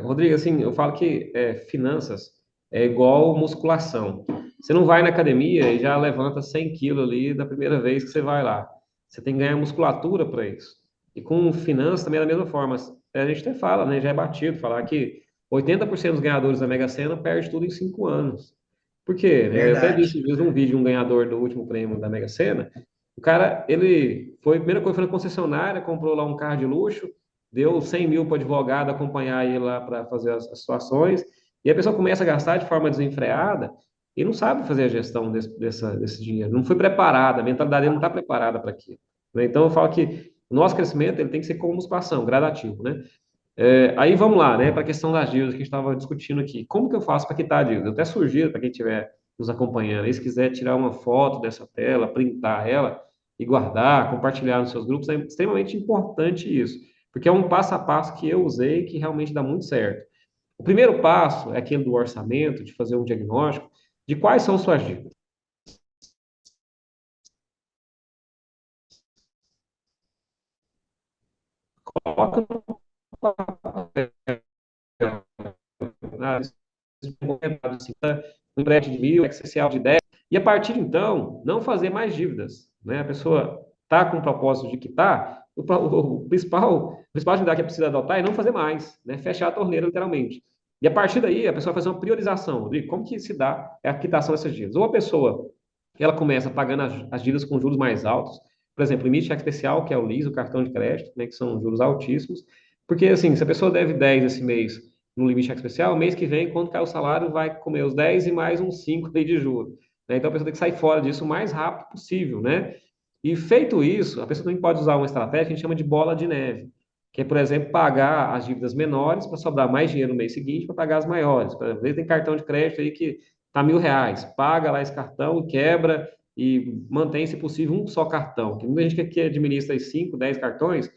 Rodrigo, assim, eu falo que finanças é igual musculação. Você não vai na academia e já levanta 100 quilos ali da primeira vez que você vai lá. Você tem que ganhar musculatura para isso. E com finanças também é da mesma forma. A gente até fala, né? Já é batido falar que 80% dos ganhadores da Mega Sena perde tudo em 5 anos. Por quê? Eu até vi Verdade. esses dias um vídeo de um ganhador do último prêmio da Mega Sena. O cara, ele foi, a primeira coisa foi na concessionária, comprou lá um carro de luxo, deu 100 mil para o advogado acompanhar ele lá para fazer as situações, e a pessoa começa a gastar de forma desenfreada e não sabe fazer a gestão desse dinheiro, não foi preparada, a mentalidade dele não está preparada para aquilo. Né? Então, eu falo que o nosso crescimento ele tem que ser como musculação, gradativo, né? Aí vamos lá, né, para a questão das dívidas que a gente estava discutindo aqui. Como que eu faço para quitar a dívida? Eu até sugiro para quem estiver nos acompanhando, aí, se quiser tirar uma foto dessa tela, printar ela e guardar, compartilhar nos seus grupos, é extremamente importante isso, porque é um passo a passo que eu usei que realmente dá muito certo. O primeiro passo é aquele do orçamento, de fazer um diagnóstico de quais são suas dívidas. Coloca no papel, um empréstimo de 1.000, essencial de 10, e a partir de então, não fazer mais dívidas. Né? A pessoa está com o propósito de quitar, o principal atividade que precisa adotar é não fazer mais, né? Fechar a torneira, literalmente. E a partir daí, a pessoa vai fazer uma priorização. Rodrigo, como que se dá a quitação dessas dívidas? Ou a pessoa ela começa pagando as dívidas com juros mais altos, por exemplo, limite cheque especial, que é o LIS, o cartão de crédito, né, que são juros altíssimos, porque assim, se a pessoa deve 10 esse mês no limite cheque especial, mês que vem, quando cai o salário, vai comer os 10 e mais uns 5 aí de juros. Né? Então a pessoa tem que sair fora disso o mais rápido possível, né? E feito isso, a pessoa também pode usar uma estratégia que a gente chama de bola de neve, que é, por exemplo, pagar as dívidas menores para sobrar mais dinheiro no mês seguinte para pagar as maiores. Por exemplo, tem cartão de crédito aí que está R$ 1.000, paga lá esse cartão, quebra e mantém, se possível, um só cartão. Tem muita gente que administra aí 5, 10 cartões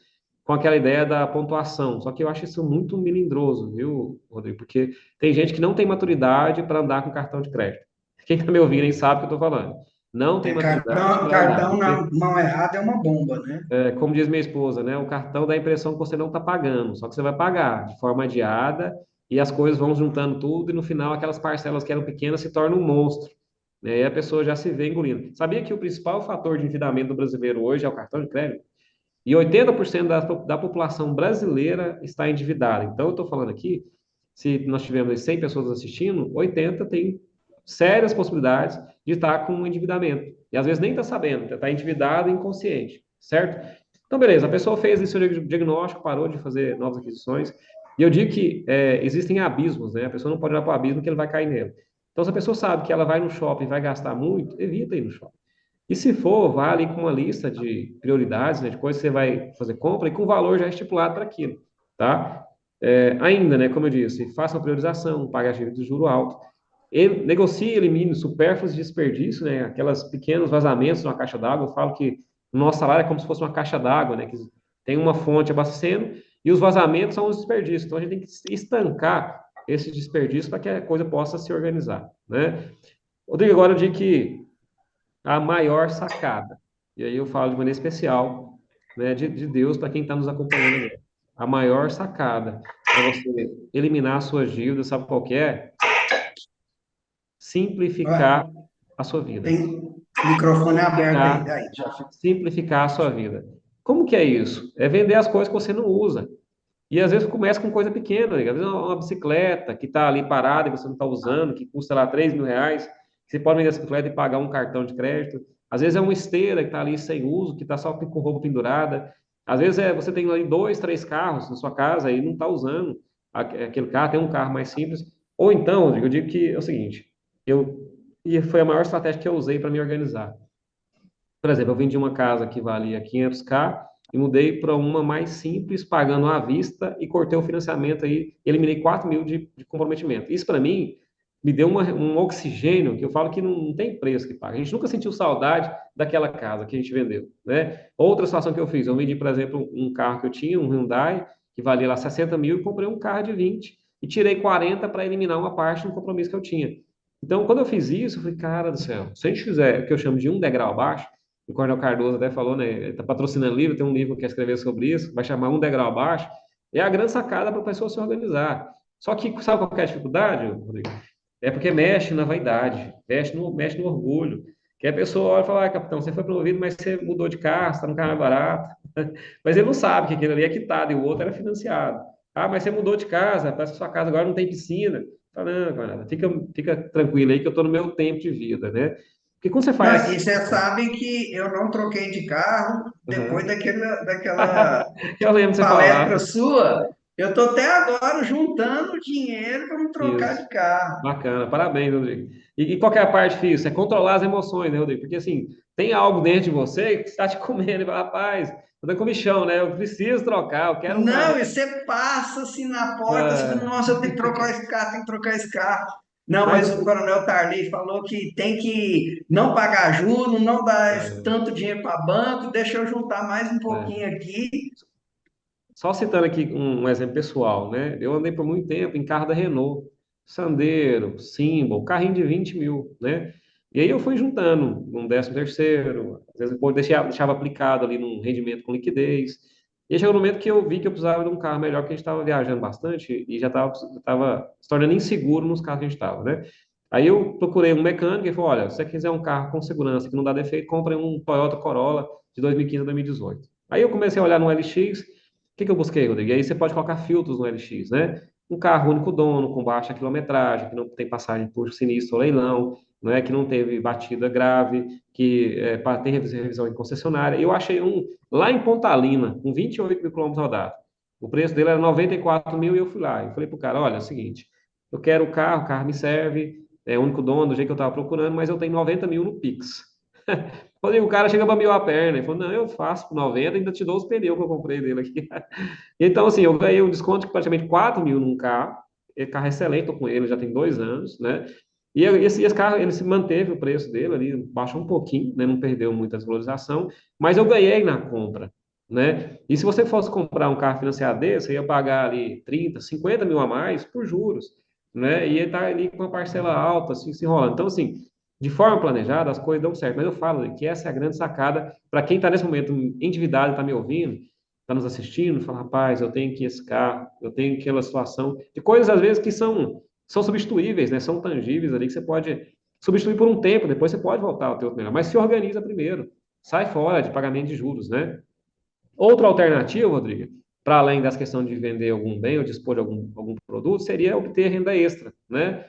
com aquela ideia da pontuação. Só que eu acho isso muito melindroso, viu, Rodrigo? Porque tem gente que não tem maturidade para andar com cartão de crédito. Quem está me ouvindo aí sabe o que eu estou falando. Não tem maturidade Cartão, para andar. cartão na mão errada é uma bomba, né? Como diz minha esposa, né? O cartão dá a impressão que você não está pagando, só que você vai pagar de forma adiada e as coisas vão juntando tudo e no final aquelas parcelas que eram pequenas se tornam um monstro. Né? E a pessoa já se vê engolindo. Sabia que o principal fator de endividamento do brasileiro hoje é o cartão de crédito? E 80% da população brasileira está endividada. Então, eu estou falando aqui, se nós tivermos 100 pessoas assistindo, 80 tem sérias possibilidades de estar com um endividamento. E às vezes nem está sabendo, está endividado e inconsciente, certo? Então, beleza, a pessoa fez esse diagnóstico, parou de fazer novas aquisições. E eu digo que existem abismos, né? A pessoa não pode olhar para o abismo que ele vai cair nele. Então, se a pessoa sabe que ela vai no shopping e vai gastar muito, evita ir no shopping. E se for, vá ali com uma lista de prioridades, né, de coisas que você vai fazer compra e com valor já estipulado para aquilo, tá? Ainda, né, como eu disse, faça uma priorização, pague a dívidas de juro alto, negocie e elimine supérfluos e desperdício, né, aquelas pequenos vazamentos numa caixa d'água. Eu falo que o nosso salário é como se fosse uma caixa d'água, né, que tem uma fonte abastecendo e os vazamentos são os desperdícios. Então a gente tem que estancar esses desperdícios para que a coisa possa se organizar, né? Rodrigo, agora eu digo que a maior sacada. E aí eu falo de maneira especial, né, de Deus para quem está nos acompanhando agora. A maior sacada para você eliminar suas dívidas, sabe qual que é? Simplificar Ó, a sua vida. tem microfone aberto aí, Simplificar, daí, já. simplificar a sua vida. Como que é isso? É vender as coisas que você não usa. E às vezes começa com coisa pequena, né? Às vezes uma bicicleta que está ali parada e você não está usando, que custa lá R$ 3.000, você pode vender essa bicicleta e pagar um cartão de crédito. Às vezes é uma esteira que está ali sem uso, que está só com roupa pendurada. Às vezes você tem ali 2, 3 carros na sua casa e não está usando aquele carro, tem um carro mais simples. Ou então, eu digo que é o seguinte, e foi a maior estratégia que eu usei para me organizar. Por exemplo, eu vendi uma casa que valia 500k e mudei para uma mais simples, pagando à vista e cortei o financiamento aí, eliminei 4 mil de comprometimento. Isso para mim me deu um oxigênio que eu falo que não tem preço que paga. A gente nunca sentiu saudade daquela casa que a gente vendeu, né? Outra situação que eu fiz, eu vendi, por exemplo, um carro que eu tinha, um Hyundai, que valia lá 60 mil e comprei um carro de 20 e tirei 40 para eliminar uma parte do compromisso que eu tinha. Então, quando eu fiz isso, eu falei, cara do céu, se a gente fizer o que eu chamo de um degrau abaixo, o Coronel Cardoso até falou, né? Ele está patrocinando livro, tem um livro que quer escrever sobre isso, vai chamar Um Degrau Abaixo. É a grande sacada para a pessoa se organizar. Só que, sabe qual que é a dificuldade, Rodrigo? É porque mexe na vaidade, mexe no orgulho. Que a pessoa olha e fala, capitão, você foi promovido, mas você mudou de carro, está no carro mais barato. Mas ele não sabe que aquele ali é quitado e o outro era financiado. Ah, mas você mudou de casa, parece que sua casa agora não tem piscina. Fala, não, cara, fica tranquilo aí que eu estou no meu tempo de vida, né? Porque quando você Não, e faz... você sabe que eu não troquei de carro depois Aham. daquela Eu lembro de você palestra falar. sua. Eu estou até agora juntando dinheiro para me trocar Isso. de carro. Bacana, parabéns, Rodrigo. E qual que é a parte difícil? É controlar as emoções, né, Rodrigo? Porque assim, tem algo dentro de você que está te comendo e fala, rapaz, tô dando comichão, né? Eu preciso trocar, eu quero um carro. Não, e você passa assim na porta, você fala, Ah, nossa, eu tenho que trocar esse carro, tenho que trocar esse carro. Não, mas mas o Coronel Tarley falou que tem que não pagar juros, não dar tanto dinheiro para banco, deixa eu juntar mais um é, pouquinho aqui. só citando aqui um exemplo pessoal, né? Eu andei por muito tempo em carro da Renault, Sandero, Symbol, carrinho de 20 mil, né? E aí eu fui juntando um 13º, às vezes depois deixava aplicado ali num rendimento com liquidez. E aí chegou um momento que eu vi que eu precisava de um carro melhor, porque a gente estava viajando bastante e já estava se tornando inseguro nos carros que a gente estava, né? Aí eu procurei um mecânico e falou, olha, se você quiser um carro com segurança, que não dá defeito, compre um Toyota Corolla de 2015 a 2018. Aí eu comecei a olhar no LX, que eu busquei, Rodrigo? E aí você pode colocar filtros no LX, né? Um carro único dono, com baixa quilometragem, que não tem passagem por sinistro ou leilão, né? Que não teve batida grave, que tem revisão em concessionária. Eu achei um lá em Pontalina, com 28 mil quilômetros rodados. O preço dele era 94 mil e eu fui lá. Eu falei pro cara, olha, é o seguinte, eu quero o carro me serve, é único dono, do jeito que eu estava procurando, mas eu tenho 90 mil no Pix. Quando o cara chega para a perna e falou, não, eu faço por 90, ainda te dou os pneus que eu comprei dele aqui. Então, assim, eu ganhei um desconto de praticamente 4 mil num carro. E carro é excelente, tô com ele já tem 2 anos, né? E esse carro, ele se manteve o preço dele ali, baixou um pouquinho, né? Não perdeu muita desvalorização, mas eu ganhei na compra, né? E se você fosse comprar um carro financiado desse, você ia pagar ali 30, 50 mil a mais por juros, né? E ele tá ali com uma parcela alta, assim, se enrolando. Então, assim, de forma planejada, as coisas dão certo. Mas eu falo que essa é a grande sacada para quem está nesse momento endividado, está me ouvindo, está nos assistindo, fala, rapaz, eu tenho que esse carro, eu tenho aquela situação, de coisas às vezes que são substituíveis, né? São tangíveis ali que você pode substituir por um tempo, depois você pode voltar ao teu melhor, mas se organiza primeiro, sai fora de pagamento de juros, né? Outra alternativa, Rodrigo, para além das questões de vender algum bem ou dispor de algum produto, seria obter renda extra, né?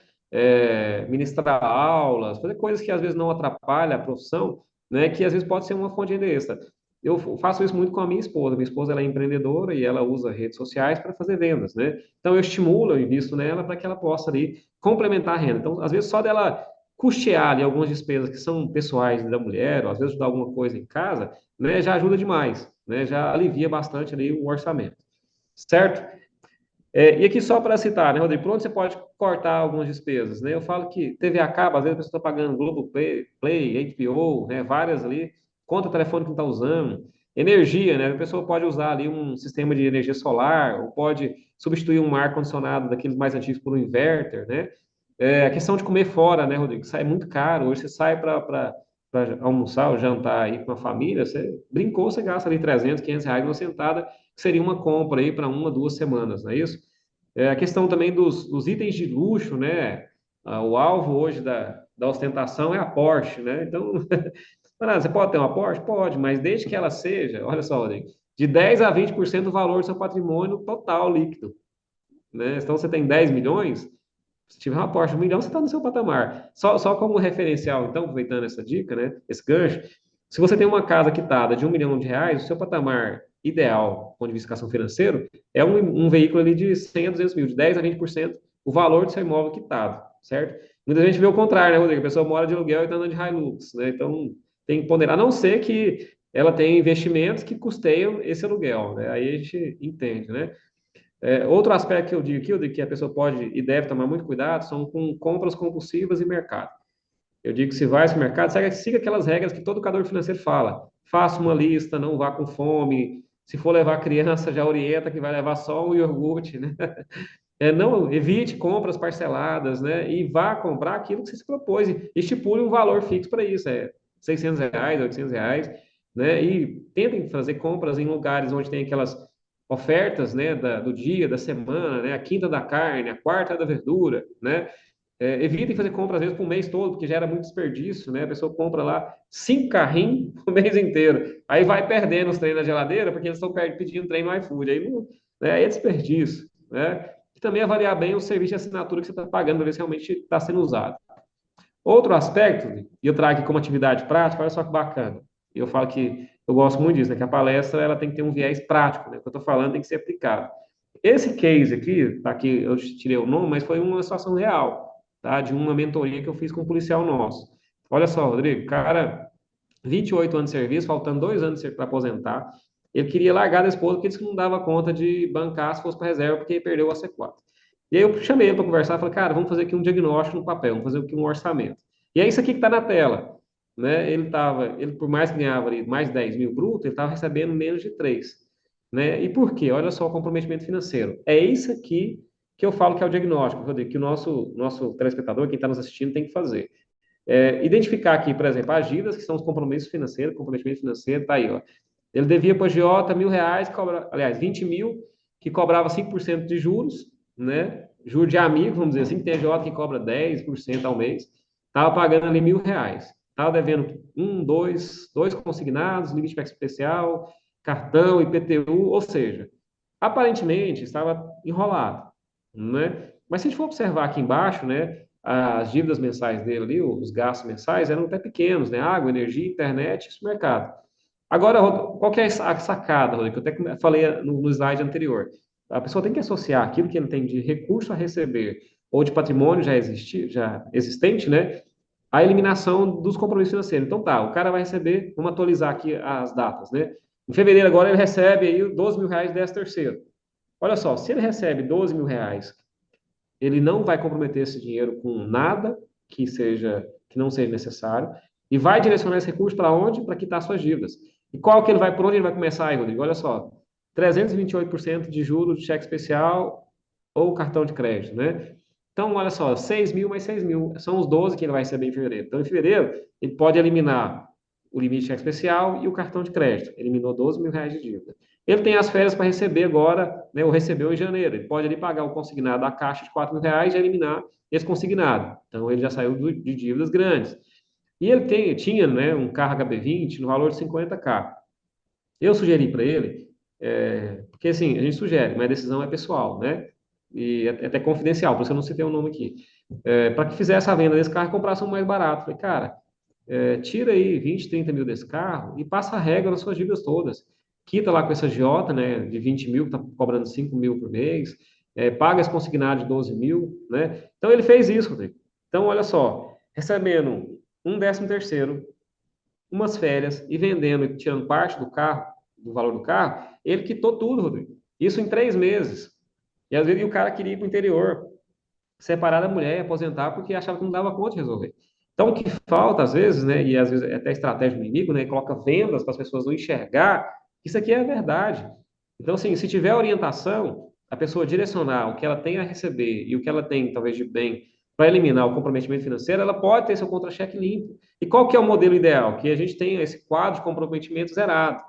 Ministrar aulas, fazer coisas que às vezes não atrapalham a profissão, né? Que às vezes pode ser uma fonte de renda extra. Eu faço isso muito com a minha esposa. Minha esposa ela é empreendedora e ela usa redes sociais para fazer vendas, né? Então eu estimulo, eu invisto nela para que ela possa ali complementar a renda. Então, às vezes só dela custear ali algumas despesas que são pessoais da mulher, ou às vezes ajudar alguma coisa em casa, né, já ajuda demais, né, já alivia bastante ali o orçamento, certo? E aqui só para citar, né, Rodrigo, por onde você pode cortar algumas despesas, né? Eu falo que TV a cabo, às vezes a pessoa está pagando Globo Play, HBO, né, várias ali, conta telefone que não está usando, energia, né? A pessoa pode usar ali um sistema de energia solar, ou pode substituir um ar-condicionado daqueles mais antigos por um inverter, né? A questão de comer fora, né, Rodrigo? Sai muito caro. Hoje você sai para almoçar ou jantar aí com a família, você brincou, você gasta ali 300, 500 reais numa sentada, que seria uma compra aí para 1, 2 semanas, não é isso? A questão também dos itens de luxo, né? O alvo hoje da ostentação é a Porsche, né? Então, você pode ter uma Porsche? Pode, mas desde que ela seja, olha só, Rodrigo, de 10 a 20% do valor do seu patrimônio total líquido, né? Então, você tem 10 milhões, se tiver uma Porsche de 1 milhão, você está no seu patamar. Só como referencial, então, aproveitando essa dica, né? Esse gancho, se você tem uma casa quitada de 1 milhão de reais, o seu patamar ideal, do ponto de vista de educação financeiro, é um veículo ali de 100 a 200 mil, de 10 a 20% o valor do seu imóvel quitado, certo? Muita gente vê o contrário, né, Rodrigo? A pessoa mora de aluguel e está andando de Hilux, né? Então, tem que ponderar, a não ser que ela tenha investimentos que custeiam esse aluguel, né? Aí a gente entende, né? Outro aspecto que eu digo aqui, que a pessoa pode e deve tomar muito cuidado, são com compras compulsivas e mercado. Eu digo que se vai ao mercado, siga aquelas regras que todo educador financeiro fala. Faça uma lista, não vá com fome. Se for levar criança, já orienta que vai levar só um iogurte, né? Não, evite compras parceladas, né? E vá comprar aquilo que você se propôs. E estipule um valor fixo para isso, R$ 600, R$ 800, né? E tentem fazer compras em lugares onde tem aquelas ofertas, né? Do dia, da semana, né? A quinta da carne, a quarta da verdura, né? Evitem fazer compras, às vezes, por um mês todo, porque gera muito desperdício, né? A pessoa compra lá 5 carrinhos o mês inteiro. Aí vai perdendo os trem na geladeira, porque eles estão pedindo trem no iFood. Aí, não, né? Aí é desperdício, né? E também avaliar bem o serviço de assinatura que você está pagando, para ver se realmente está sendo usado. Outro aspecto, e eu trago aqui como atividade prática, olha só que bacana. Eu falo que eu gosto muito disso, né? Que a palestra ela tem que ter um viés prático, né? O que eu estou falando tem que ser aplicado. Esse case aqui, tá aqui, eu tirei o nome, mas foi uma situação real, tá? De uma mentoria que eu fiz com um policial nosso. Olha só, Rodrigo, cara, 28 anos de serviço, faltando 2 anos para aposentar. Ele queria largar da esposa porque disse que não dava conta de bancar se fosse para reserva, porque perdeu a C4. E aí eu chamei ele para conversar, falei, cara, vamos fazer aqui um diagnóstico no papel, vamos fazer aqui um orçamento. E é isso aqui que está na tela. Né? Ele por mais que ganhava ali mais de 10 mil bruto, ele estava recebendo menos de 3. Né? E por quê? Olha só o comprometimento financeiro. É isso aqui que eu falo que é o diagnóstico, Rodrigo, que o nosso telespectador, quem está nos assistindo, tem que fazer. Identificar aqui, por exemplo, as dívidas, que são os compromissos financeiros, comprometimento financeiro, tá aí, ó. Ele devia para o agiota R$ 1.000, aliás, 20 mil, que cobrava 5% de juros, né? Juros de amigo, vamos dizer assim, que tem agiota que cobra 10% ao mês. Estava pagando ali R$ 1.000. Estava devendo dois consignados, limite especial, cartão, IPTU, ou seja, aparentemente estava enrolado, né? Mas se a gente for observar aqui embaixo, né? As dívidas mensais dele ali, os gastos mensais eram até pequenos, né? Água, energia, internet, supermercado. Agora, qual que é a sacada, Rodrigo? Que eu até falei no slide anterior. A pessoa tem que associar aquilo que ele tem de recurso a receber ou de patrimônio já existente, né? A eliminação dos compromissos financeiros. Então, tá, o cara vai receber, vamos atualizar aqui as datas, né? Em fevereiro, agora, ele recebe aí R$ 12.000 de 13º. Olha só, se ele recebe R$ 12.000, ele não vai comprometer esse dinheiro com nada que não seja necessário e vai direcionar esse recurso para onde? Para quitar suas dívidas. E qual que ele vai, por onde ele vai começar aí, Rodrigo? Olha só, 328% de juros de cheque especial ou cartão de crédito, né? Então, olha só, 6 mil mais 6 mil, são os 12 que ele vai receber em fevereiro. Então, em fevereiro, ele pode eliminar o limite de cheque especial e o cartão de crédito. Eliminou R$ 12.000 de dívida. Ele tem as férias para receber agora, né, ou recebeu em janeiro. Ele pode ali pagar o consignado da caixa de R$ 4.000 e eliminar esse consignado. Então, ele já saiu de dívidas grandes. E ele tinha, né, um carro HB20 no valor de 50K. Eu sugeri para ele, porque assim, a gente sugere, mas a decisão é pessoal, né? E é até confidencial, por isso eu não citei o nome aqui. Para que fizesse a venda desse carro e comprasse um mais barato. Falei, cara, tira aí 20, 30 mil desse carro e passa a regra nas suas dívidas todas. Quita lá com essa agiota, né, de 20 mil, que está cobrando 5 mil por mês, paga esse consignado de 12 mil, né? Então ele fez isso, Rodrigo. Então, olha só, recebendo um 13º, umas férias e vendendo e tirando parte do carro, do valor do carro, ele quitou tudo, Rodrigo. Isso em 3 meses. E às vezes o cara queria ir para o interior, separar da mulher e aposentar porque achava que não dava conta de resolver. Então, o que falta, às vezes, né, e às vezes é até estratégia do inimigo, né, coloca vendas para as pessoas não enxergar, isso aqui é verdade. Então, assim, se tiver orientação, a pessoa direcionar o que ela tem a receber e o que ela tem, talvez, de bem, para eliminar o comprometimento financeiro, ela pode ter seu contra-cheque limpo. E qual que é o modelo ideal? Que a gente tenha esse quadro de comprometimento zerado.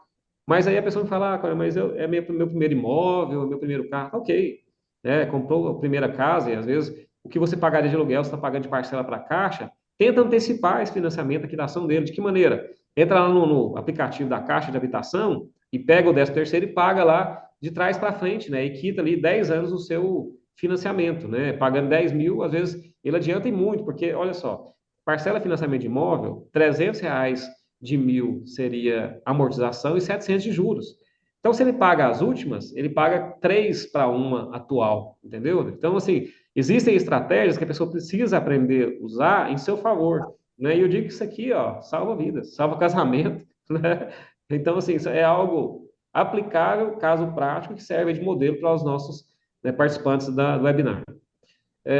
Mas aí a pessoa me fala, cara, mas é meu primeiro imóvel, é meu primeiro carro. Tá, ok, né? Comprou a primeira casa e às vezes o que você pagaria de aluguel, você está pagando de parcela para a Caixa, tenta antecipar esse financiamento aqui da ação dele. De que maneira? Entra lá no aplicativo da Caixa de Habitação e pega o 13º e paga lá de trás para frente, né? E quita ali 10 anos o seu financiamento, né? Pagando 10 mil, às vezes ele adianta e muito, porque, olha só, parcela financiamento de imóvel, R$ 300 de 1.000 seria amortização e 700 de juros. Então, se ele paga as últimas, ele paga 3 para uma atual, entendeu? Então, assim, existem estratégias que a pessoa precisa aprender a usar em seu favor, né? E eu digo que isso aqui, ó, salva vidas, salva casamento, né? Então, assim, isso é algo aplicável, caso prático, que serve de modelo para os nossos, né, participantes do webinar.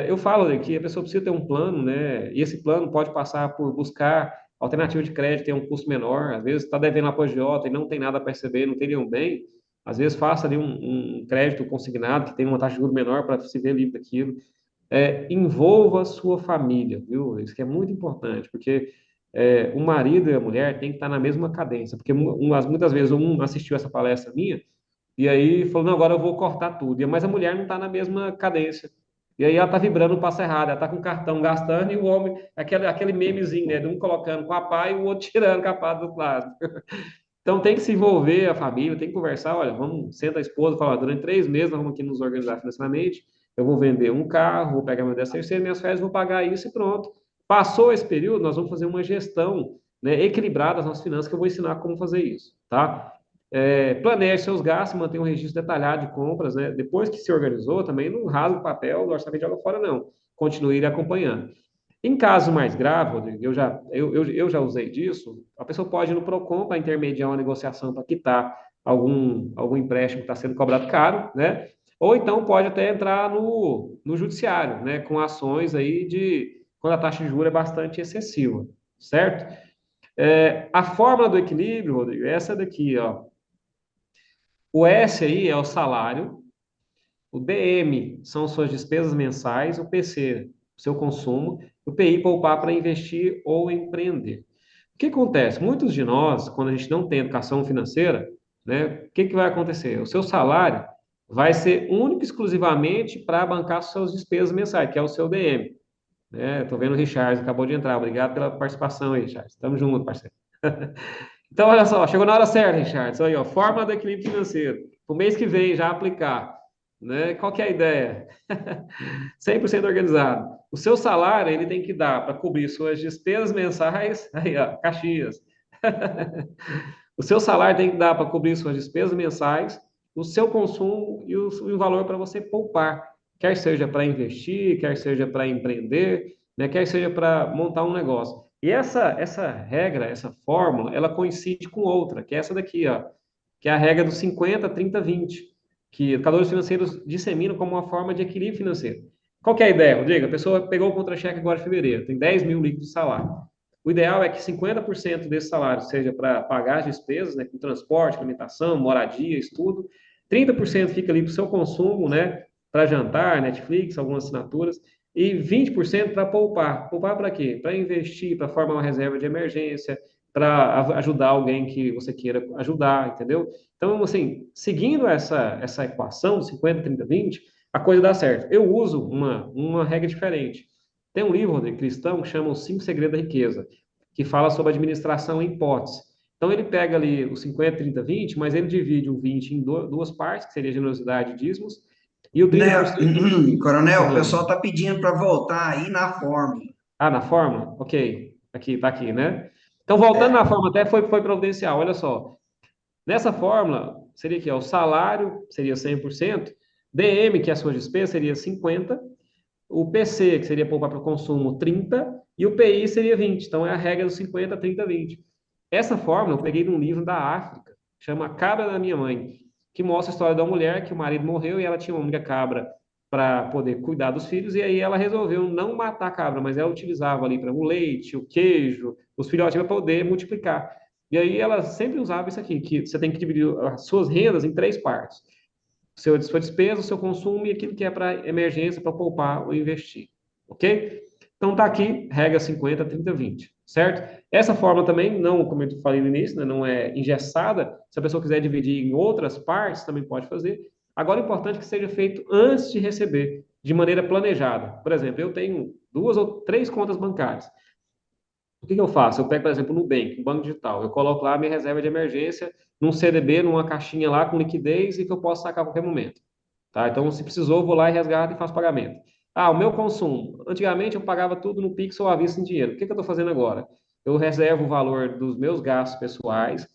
Eu falo, né, que a pessoa precisa ter um plano, né? E esse plano pode passar por buscar alternativa de crédito, tem um custo menor, às vezes está devendo a agiota e não tem nada a perceber, não tem nenhum bem, às vezes faça ali um crédito consignado que tem uma taxa de juros menor para se ver livre daquilo. Envolva a sua família, viu? Isso que é muito importante, porque o marido e a mulher têm que estar na mesma cadência, porque muitas vezes um assistiu essa palestra minha e aí falou, não, agora eu vou cortar tudo. Mas a mulher não está na mesma cadência. E aí ela está vibrando o passo errado, ela está com o cartão gastando e o homem, aquele memezinho, né? De um colocando com a pá e o outro tirando com a pá do outro lado. Então tem que se envolver a família, tem que conversar, olha, vamos, senta a esposa, fala, durante 3 meses nós vamos aqui nos organizar financeiramente, eu vou vender um carro, vou pegar meu 13º, minhas férias, vou pagar isso e pronto. Passou esse período, nós vamos fazer uma gestão, né, equilibrada das nossas finanças, que eu vou ensinar como fazer isso, tá? Planeje seus gastos, mantenha um registro detalhado de compras, né? Depois que se organizou, também não rasga o papel do orçamento e joga fora, não. Continue ele acompanhando. Em caso mais grave, Rodrigo, eu já usei disso, a pessoa pode ir no Procon para intermediar uma negociação para quitar algum empréstimo que está sendo cobrado caro, né? Ou então pode até entrar no judiciário, né? Com ações aí de quando a taxa de juros é bastante excessiva, certo? A fórmula do equilíbrio, Rodrigo, é essa daqui, ó. O S aí é o salário, o DM são suas despesas mensais, o PC, o seu consumo, o PI, poupar para investir ou empreender. O que acontece? Muitos de nós, quando a gente não tem educação financeira, né, o que vai acontecer? O seu salário vai ser único e exclusivamente para bancar suas despesas mensais, que é o seu DM. Estou vendo o Richard, acabou de entrar. Obrigado pela participação aí, Richard. Estamos juntos, parceiro. Então, olha só, chegou na hora certa, Richard. Isso aí, ó, forma do equilíbrio financeiro. O mês que vem já aplicar. Né? Qual que é a ideia? 100% organizado. O seu salário, ele tem que dar para cobrir suas despesas mensais. Aí, ó, Caxias. O seu salário tem que dar para cobrir suas despesas mensais, o seu consumo e o valor para você poupar. Quer seja para investir, quer seja para empreender, né? Quer seja para montar um negócio. E essa regra, essa fórmula, ela coincide com outra, que é essa daqui, ó, que é a regra dos 50, 30, 20, que educadores financeiros disseminam como uma forma de equilíbrio financeiro. Qual que é a ideia, Rodrigo? A pessoa pegou o contra-cheque agora em fevereiro, tem 10 mil líquidos de salário. O ideal é que 50% desse salário seja para pagar as despesas, né, com transporte, alimentação, moradia, estudo. 30% fica ali para o seu consumo, né, para jantar, Netflix, algumas assinaturas. E 20% para poupar. Poupar para quê? Para investir, para formar uma reserva de emergência, para ajudar alguém que você queira ajudar, entendeu? Então, assim, seguindo essa equação, 50, 30, 20, a coisa dá certo. Eu uso uma regra diferente. Tem um livro, Rodrigo, cristão, que chama Os Cinco Segredos da Riqueza, que fala sobre administração em potes. Então, ele pega ali os 50, 30, 20, mas ele divide o 20 em duas partes, que seria generosidade e dízimos, e o 30%... Coronel, o pessoal está pedindo para voltar aí na fórmula. Na fórmula? Ok. Aqui, tá aqui, né? Então, voltando na fórmula, até foi providencial. Olha só. Nessa fórmula, seria aqui, ó, o salário seria 100%, DM, que é a sua despesa, seria 50%, o PC, que seria poupar para o consumo, 30%, e o PI seria 20%. Então, é a regra dos 50, 30, 20. Essa fórmula eu peguei de um livro da África, chama Cabra da Minha Mãe, que mostra a história da mulher que o marido morreu e ela tinha uma única cabra para poder cuidar dos filhos, e aí ela resolveu não matar a cabra, mas ela utilizava ali para o leite, o queijo, os filhotinhos para poder multiplicar. E aí ela sempre usava isso aqui, que você tem que dividir as suas rendas em três partes. Sua despesa, o seu consumo e aquilo que é para emergência, para poupar ou investir. Ok? Então tá aqui, regra 50, 30, 20, certo? Essa forma também, não, como eu falei no início, né, não é engessada. Se a pessoa quiser dividir em outras partes, também pode fazer. Agora, é importante que seja feito antes de receber, de maneira planejada. Por exemplo, eu tenho 2 ou 3 contas bancárias. O que eu faço? Eu pego, por exemplo, no Nubank, um banco digital. Eu coloco lá a minha reserva de emergência num CDB, numa caixinha lá com liquidez e que eu posso sacar a qualquer momento. Tá? Então, se precisou, eu vou lá e resgato e faço pagamento. O meu consumo. Antigamente eu pagava tudo no Pix ou à vista em dinheiro. O que eu estou fazendo agora? Eu reservo o valor dos meus gastos pessoais,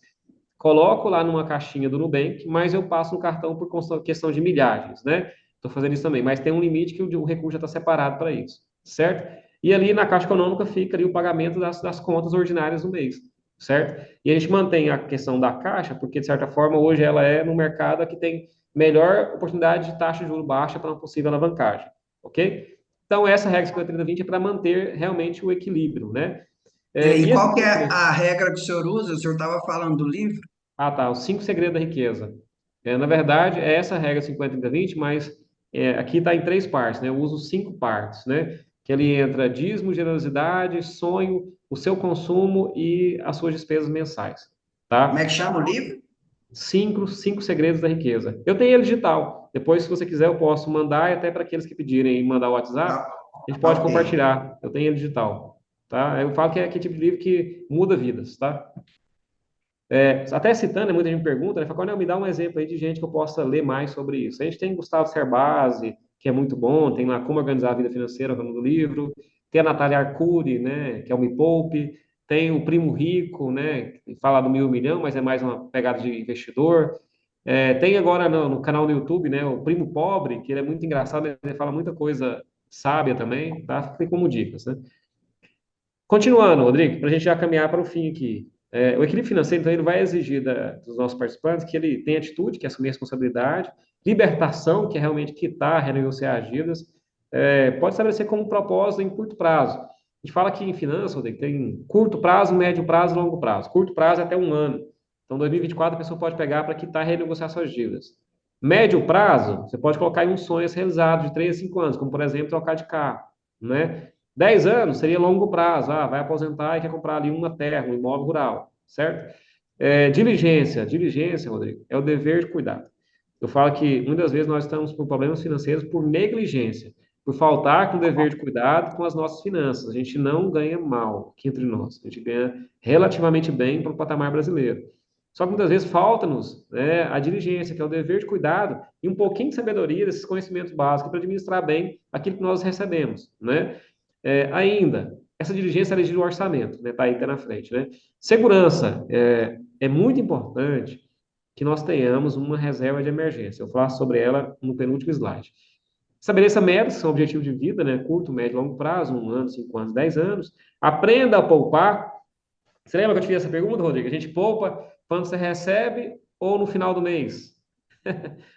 coloco lá numa caixinha do Nubank, mas eu passo no cartão por questão de milhagens, né? Estou fazendo isso também, mas tem um limite que o recurso já está separado para isso, certo? E ali na Caixa Econômica fica ali o pagamento das contas ordinárias do mês, certo? E a gente mantém a questão da Caixa, porque de certa forma hoje ela é no mercado que tem melhor oportunidade de taxa de juros baixa para uma possível alavancagem, ok? Então essa regra 50-30-20 é para manter realmente o equilíbrio, né? E E esse... qual que é a regra que o senhor usa? O senhor estava falando do livro? Tá. Os 5 segredos da riqueza. Na verdade, é essa regra 50, 30, 20, mas aqui está em 3 partes, né? Eu uso 5 partes, né? Que ali entra dízimo, generosidade, sonho, o seu consumo e as suas despesas mensais, Como é tá? que chama o livro? Cinco segredos da riqueza. Eu tenho ele digital. Depois, se você quiser, eu posso mandar e até para aqueles que pedirem mandar o WhatsApp, Ah, a gente pode ok. compartilhar. Eu tenho ele digital, tá? Eu falo que é aquele tipo de livro que muda vidas, tá? Até citando, muita gente me pergunta, né? Fala, Cornel, me dá um exemplo aí de gente que eu possa ler mais sobre isso. A gente tem Gustavo Cerbasi, que é muito bom, tem lá Como Organizar a Vida Financeira, no do livro. tem a Natália Arcuri, né, que é o Me Poupe, tem o Primo Rico, né, que fala do Mil e um Milhão, mas é mais uma pegada de investidor. Tem agora no canal do YouTube, né, o Primo Pobre, que ele é muito engraçado, ele fala muita coisa sábia também, tá? Fica como dicas, né? Continuando, Rodrigo, para a gente já caminhar para o fim aqui. O equilíbrio financeiro, então, ele vai exigir dos nossos participantes que ele tenha atitude, que é assumir responsabilidade, libertação, que é realmente quitar, renegociar dívidas, pode estabelecer como propósito em curto prazo. A gente fala que em finanças, Rodrigo, tem curto prazo, médio prazo e longo prazo. Curto prazo é até um ano. Então, 2024, a pessoa pode pegar para quitar e renegociar suas dívidas. Médio prazo, você pode colocar em um sonho realizado de 3 a 5 anos, como, por exemplo, trocar de carro, né? 10 anos seria longo prazo, vai aposentar e quer comprar ali uma terra, um imóvel rural, certo? Diligência, Rodrigo, é o dever de cuidado. Eu falo que muitas vezes nós estamos com problemas financeiros por negligência, por faltar com o dever de cuidado com as nossas finanças. A gente não ganha mal aqui entre nós, a gente ganha relativamente bem para o patamar brasileiro. Só que muitas vezes falta-nos, né, a diligência, que é o dever de cuidado, e um pouquinho de sabedoria desses conhecimentos básicos para administrar bem aquilo que nós recebemos, né? Ainda, essa diligência ela gira o orçamento, né? Tá aí, tá na frente, né? Segurança, é muito importante que nós tenhamos uma reserva de emergência. Eu vou falar sobre ela no penúltimo slide. Estabeleça metas, que são objetivos de vida, né? Curto, médio e longo prazo, 1 ano, 5 anos, 10 anos. Aprenda a poupar. Você lembra que eu te fiz essa pergunta, Rodrigo? A gente poupa quando você recebe ou no final do mês?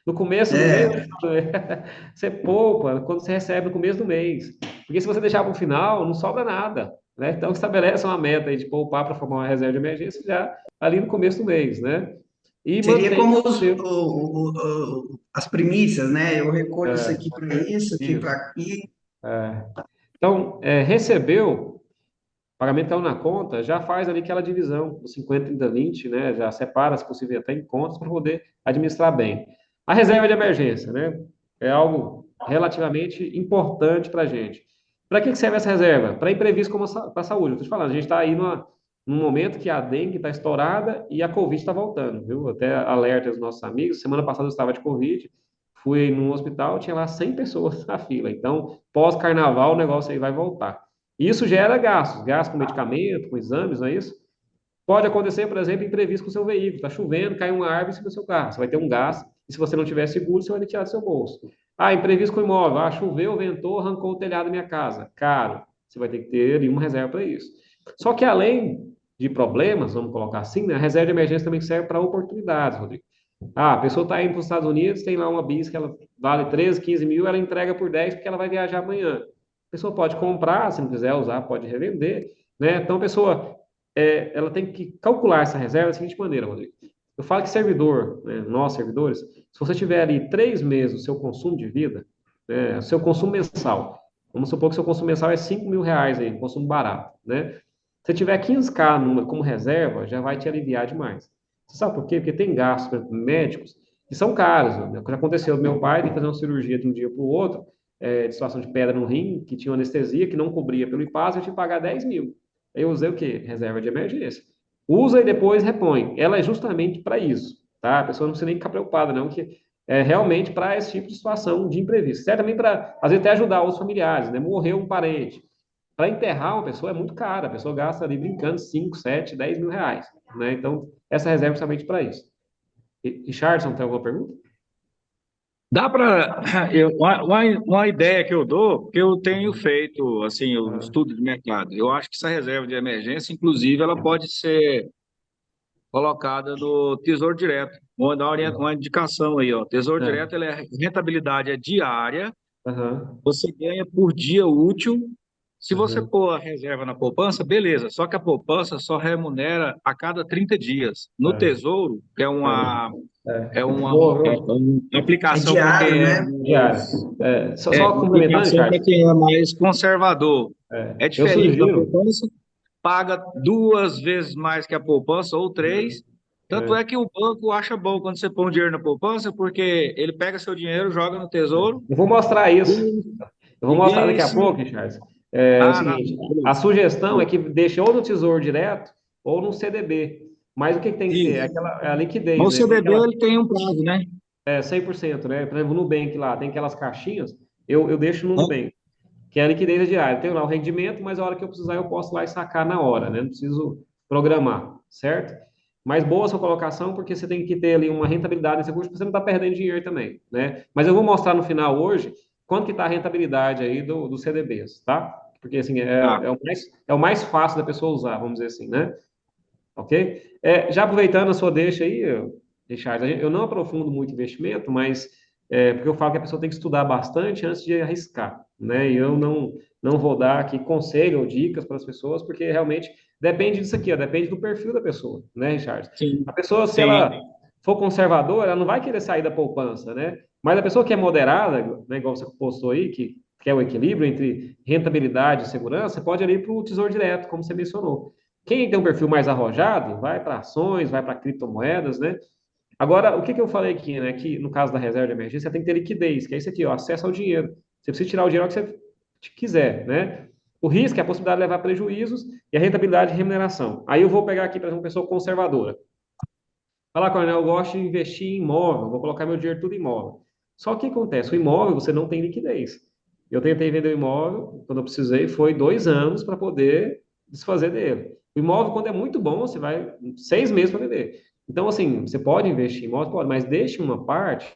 No começo do mês, É, você poupa quando você recebe no começo do mês. Porque se você deixar para o final, não sobra nada, né? Então, estabelece uma meta aí de poupar para formar uma reserva de emergência já ali no começo do mês, né? E seria mantenha como o seu... as primícias, né? Eu recolho isso É, aqui para isso, aqui para isso. aqui. É. Então, recebeu, pagamento caiu na conta, já faz ali aquela divisão, os 50, 30, 20, né? Já separa, se possível, até em contas para poder administrar bem. A reserva de emergência, né? É algo relativamente importante para a gente. Para que serve essa reserva? Para imprevisto como para a saúde. Eu estou te falando, a gente está aí num momento que a dengue está estourada e a Covid está voltando, viu? Até alerta os nossos amigos. Semana passada eu estava de Covid, fui num hospital, tinha lá 100 pessoas na fila. Então, pós-carnaval, o negócio aí vai voltar. Isso gera gastos, gastos com medicamento, com exames, não é isso? Pode acontecer, por exemplo, imprevisto com o seu veículo. Está chovendo, cai uma árvore em cima do seu carro. Você vai ter um gasto, e se você não tiver seguro, você vai ter que tirar do seu bolso. Imprevisto com o imóvel. Choveu, ventou, arrancou o telhado da minha casa. Caro. Você vai ter que ter ali uma reserva para isso. Só que além de problemas, vamos colocar assim, né, a reserva de emergência também serve para oportunidades, Rodrigo. A pessoa está indo para os Estados Unidos, tem lá uma bis que ela vale 13, 15 mil, ela entrega por 10 porque ela vai viajar amanhã. A pessoa pode comprar, se não quiser usar, pode revender, né? Então, a pessoa, ela tem que calcular essa reserva da seguinte maneira, Rodrigo. Eu falo que servidor, né, nós servidores, se você tiver ali 3 meses o seu consumo de vida, né, o seu consumo mensal, vamos supor que o seu consumo mensal é 5 mil reais aí, consumo barato, né? Se tiver 15K como reserva, já vai te aliviar demais. Você sabe por quê? Porque tem gastos, por exemplo, médicos, que são caros. Né? O que aconteceu do meu pai, tem que fazer uma cirurgia de um dia para o outro, de situação de pedra no rim, que tinha anestesia, que não cobria pelo IPAS, eu tinha que pagar 10 mil. Aí eu usei o quê? Reserva de emergência. Usa e depois repõe. Ela é justamente para isso, tá? A pessoa não precisa nem ficar preocupada, não, que é realmente para esse tipo de situação de imprevisto. Certamente para, às vezes, até ajudar os familiares, né? Morreu um parente. Para enterrar uma pessoa é muito caro, a pessoa gasta ali brincando 5, 7, 10 mil reais, né? Então, essa reserva é justamente para isso. Richardson, tem alguma pergunta? Dá para uma ideia que eu dou, que eu tenho feito assim o estudo de mercado. Eu acho que essa reserva de emergência, inclusive, ela pode ser colocada no Tesouro Direto. Vou dar uma indicação aí, ó. Tesouro É. Direto, rentabilidade é diária, Aham, você ganha por dia útil. Se você aham. pôr a reserva na poupança, beleza. Só que a poupança só remunera a cada 30 dias. No É, Tesouro, que é uma é Muito uma, boa, é viu? uma É aplicação para diário, quem é né? Diário. mais, Só uma complementando, aplicação para Richardson, quem é mais conservador. É eu diferente da sugiro. poupança, paga 2 vezes mais que a poupança ou três. Tanto é é, que o banco acha bom quando você põe o dinheiro na poupança, porque ele pega seu dinheiro, joga no tesouro eu vou mostrar isso. e, Eu vou e mostrar ganha daqui a esse. pouco, Richardson. É o Não, seguinte, a beleza. sugestão é que deixe ou no Tesouro Direto ou no CDB. Mas o que tem que ter? Isso. É a liquidez, Mas o né? Tem CDB aquela, ele tem um prazo, né? 100%, né? Por exemplo, no Nubank lá, tem aquelas caixinhas, eu deixo no Nubank. que é a liquidez diária. Tenho lá o rendimento, mas a hora que eu precisar eu posso ir lá e sacar na hora, né? Não preciso programar, certo? Mas boa a sua colocação, porque você tem que ter ali uma rentabilidade nesse curso, para você não estar perdendo dinheiro também, né? Mas eu vou mostrar no final hoje quanto que está a rentabilidade aí dos CDBs, tá? Porque, assim, Tá. é o mais fácil da pessoa usar, vamos dizer assim, né? Ok? Já aproveitando a sua deixa aí, Richard, eu não aprofundo muito investimento, mas porque eu falo que a pessoa tem que estudar bastante antes de arriscar, né? E eu não vou dar aqui conselho ou dicas para as pessoas, porque realmente depende disso aqui, ó, depende do perfil da pessoa, né, Richard? A Sim, pessoa, se sim. ela for conservadora, ela não vai querer sair da poupança, né? Mas a pessoa que é moderada, né, igual você postou aí, que é o equilíbrio entre rentabilidade e segurança, pode ir para o Tesouro Direto, como você mencionou. Quem tem um perfil mais arrojado, vai para ações, vai para criptomoedas, né? Agora, o que eu falei aqui, né? Que no caso da reserva de emergência, você tem que ter liquidez, que é isso aqui, ó, acesso ao dinheiro. Você precisa tirar o dinheiro que você quiser, né? O risco é a possibilidade de levar prejuízos e a rentabilidade de remuneração. Aí eu vou pegar aqui, por exemplo, uma pessoa conservadora. Fala, Coronel, eu gosto de investir em imóvel, vou colocar meu dinheiro tudo em imóvel. Só que o que acontece? O imóvel você não tem liquidez. Eu tentei vender o imóvel, quando eu precisei, foi 2 anos para poder desfazer dele. O imóvel, quando é muito bom, você vai 6 meses para vender. Então, assim, você pode investir em imóvel, pode, mas deixe uma parte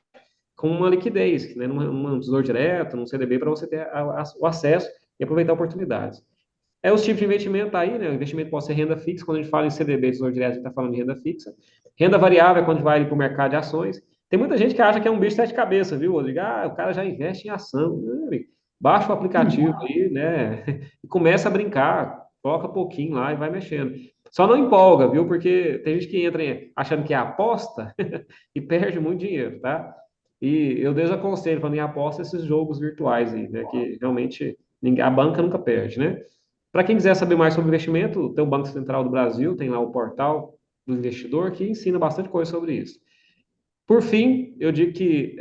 com uma liquidez, né, num tesouro direto, num CDB, para você ter o acesso e aproveitar oportunidades. Os tipos de investimento tá aí, né? O investimento pode ser renda fixa, quando a gente fala em CDB, tesouro direto, a gente está falando de renda fixa. Renda variável é quando vai para o mercado de ações. Tem muita gente que acha que é um bicho de sete cabeças, viu, Rodrigo? O cara já investe em ação. Não, amigo. Baixa o aplicativo aí, né? E começa a brincar, coloca pouquinho lá e vai mexendo. Só não empolga, viu? Porque tem gente que entra achando que é aposta e perde muito dinheiro, tá? E eu desaconselho quando em aposta esses jogos virtuais aí, né? Que realmente a banca nunca perde, né? Para quem quiser saber mais sobre investimento, tem o Banco Central do Brasil, tem lá o portal do investidor que ensina bastante coisa sobre isso. Por fim, eu digo que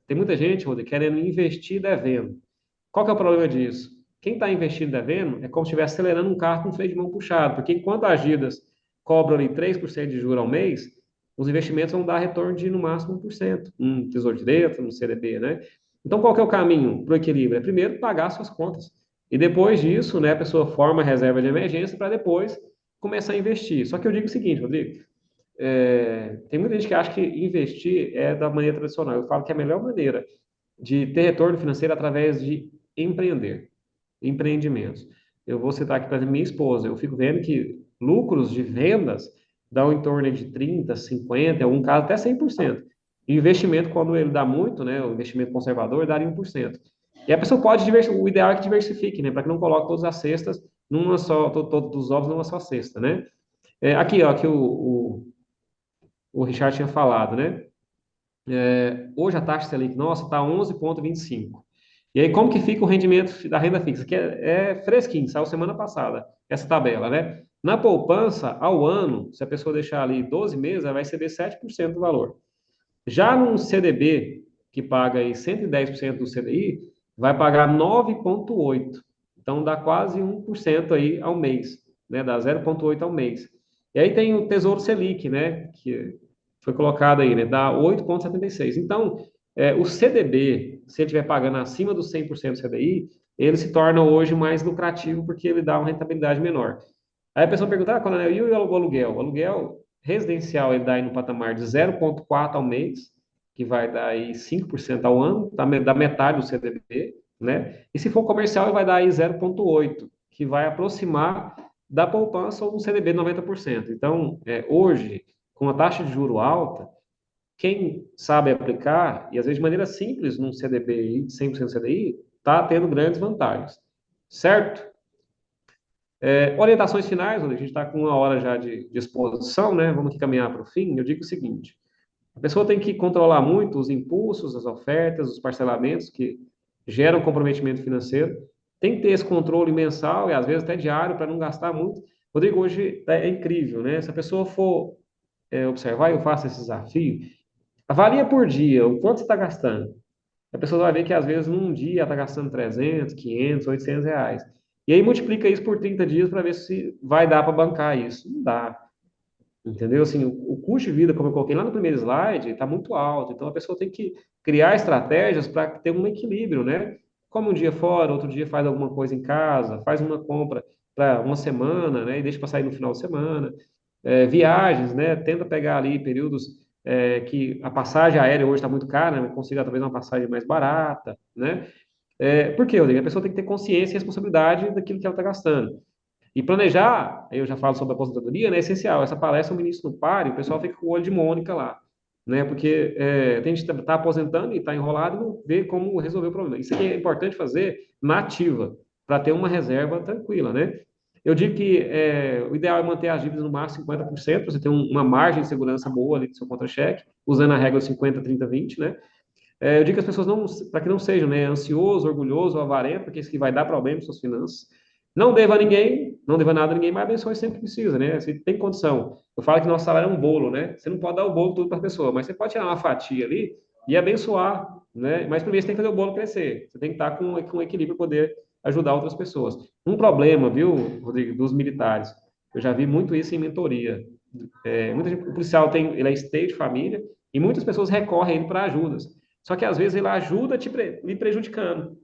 tem muita gente, Rodrigo, querendo investir devendo. Qual que é o problema disso? Quem está investindo devendo é como se estivesse acelerando um carro com freio de mão puxado, porque enquanto as dívidas cobram ali 3% de juros ao mês, os investimentos vão dar retorno de no máximo 1%, um tesouro direto, um CDB, né? Então, qual que é o caminho para o equilíbrio? É primeiro pagar suas contas. E depois disso, né, a pessoa forma a reserva de emergência para depois começar a investir. Só que eu digo o seguinte, Rodrigo, tem muita gente que acha que investir é da maneira tradicional. Eu falo que a melhor maneira de ter retorno financeiro é através de empreender, empreendimentos. Eu vou citar aqui, por exemplo, minha esposa. Eu fico vendo que lucros de vendas dão em torno de 30, 50, em algum caso até 100%. E investimento, quando ele dá muito, né, o investimento conservador, daria 1%. E a pessoa pode diversificar, o ideal é que diversifique, né, para que não coloque todas as cestas numa só, todos os ovos numa só cesta, né? Aqui, ó, que o Richard tinha falado, né? Hoje a taxa Selic nossa está 11,25. E aí, como que fica o rendimento da renda fixa? Que é fresquinho, saiu semana passada, essa tabela, né? Na poupança, ao ano, se a pessoa deixar ali 12 meses, ela vai receber 7% do valor. Já num CDB, que paga aí 110% do CDI, vai pagar 9,8. Então, dá quase 1% aí ao mês, né? Dá 0,8 ao mês. E aí tem o Tesouro Selic, né? Que foi colocado aí, né? Dá 8,76. Então, o CDB, se ele estiver pagando acima dos 100% do CDI, ele se torna hoje mais lucrativo porque ele dá uma rentabilidade menor. Aí a pessoa pergunta, Coronel, e o aluguel? O aluguel residencial, ele dá aí no patamar de 0,4 ao mês, que vai dar aí 5% ao ano, da metade do CDB, né? E se for comercial, ele vai dar aí 0,8, que vai aproximar da poupança ou um CDB de 90%. Então, hoje, com a taxa de juro alta, quem sabe aplicar, e às vezes de maneira simples, num CDB de 100% CDI, está tendo grandes vantagens. Certo? Orientações finais, a gente está com 1 hora já de exposição, né? Vamos aqui caminhar para o fim. Eu digo o seguinte: a pessoa tem que controlar muito os impulsos, as ofertas, os parcelamentos que geram comprometimento financeiro. Tem que ter esse controle mensal e às vezes até diário para não gastar muito. Rodrigo, hoje é incrível, né? Se a pessoa for observar, eu faço esse desafio, avalia por dia o quanto você está gastando. A pessoa vai ver que às vezes num dia ela está gastando 300, 500, R$ 800. E aí multiplica isso por 30 dias para ver se vai dar para bancar isso. Não dá. Entendeu? Assim, o custo de vida, como eu coloquei lá no primeiro slide, está muito alto. Então a pessoa tem que criar estratégias para ter um equilíbrio, né? come um dia fora, outro dia faz alguma coisa em casa, faz uma compra para uma semana, né, e deixa para sair no final de semana. Viagens, né, tenta pegar ali períodos que a passagem aérea hoje está muito cara, né, consiga talvez uma passagem mais barata, né? Por quê, Rodrigo? A pessoa tem que ter consciência e responsabilidade daquilo que ela está gastando. E planejar, eu já falo sobre a aposentadoria, né, é essencial. Essa palestra, o ministro no pare, o pessoal fica com o olho de Mônica lá, né? Porque tem gente que está aposentando e está enrolado e não vê como resolver o problema. Isso aqui é importante fazer na ativa, para ter uma reserva tranquila, né? Eu digo que o ideal é manter as dívidas no máximo 50%, para você ter uma margem de segurança boa ali do seu contra-cheque, usando a regra 50, 30, 20, né? Eu digo que as pessoas não, para que não sejam, né, ansioso, orgulhoso, avarento, porque isso que vai dar problema para suas finanças. Não deva a ninguém, não deva nada a ninguém, mas abençoe sempre que precisa, né? Você tem condição. Eu falo que nosso salário é um bolo, né? Você não pode dar o bolo tudo para a pessoa, mas você pode tirar uma fatia ali e abençoar, né? Mas primeiro você tem que fazer o bolo crescer. Você tem que estar com equilíbrio para poder ajudar outras pessoas. Um problema, viu, Rodrigo, dos militares, eu já vi muito isso em mentoria. Muita gente, o policial ele é esteio de família e muitas pessoas recorrem a ele para ajudas. Só que às vezes ele ajuda lhe prejudicando.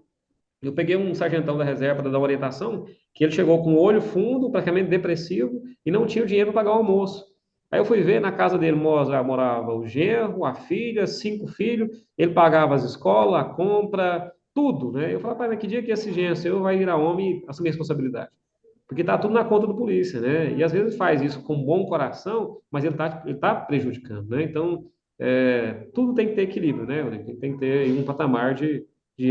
Eu peguei um sargentão da reserva para dar orientação, que ele chegou com o olho fundo, praticamente depressivo, e não tinha o dinheiro para pagar o almoço. Aí eu fui ver, na casa dele morava o genro, a filha, 5 filhos, ele pagava as escolas, a compra, tudo, né? Eu falei, pai, mas que dia que esse genro seu vai virar homem e assumir a responsabilidade? Porque tá tudo na conta do polícia, né? E às vezes faz isso com bom coração, mas ele tá prejudicando, né? Então, tudo tem que ter equilíbrio, né? Tem que ter um patamar de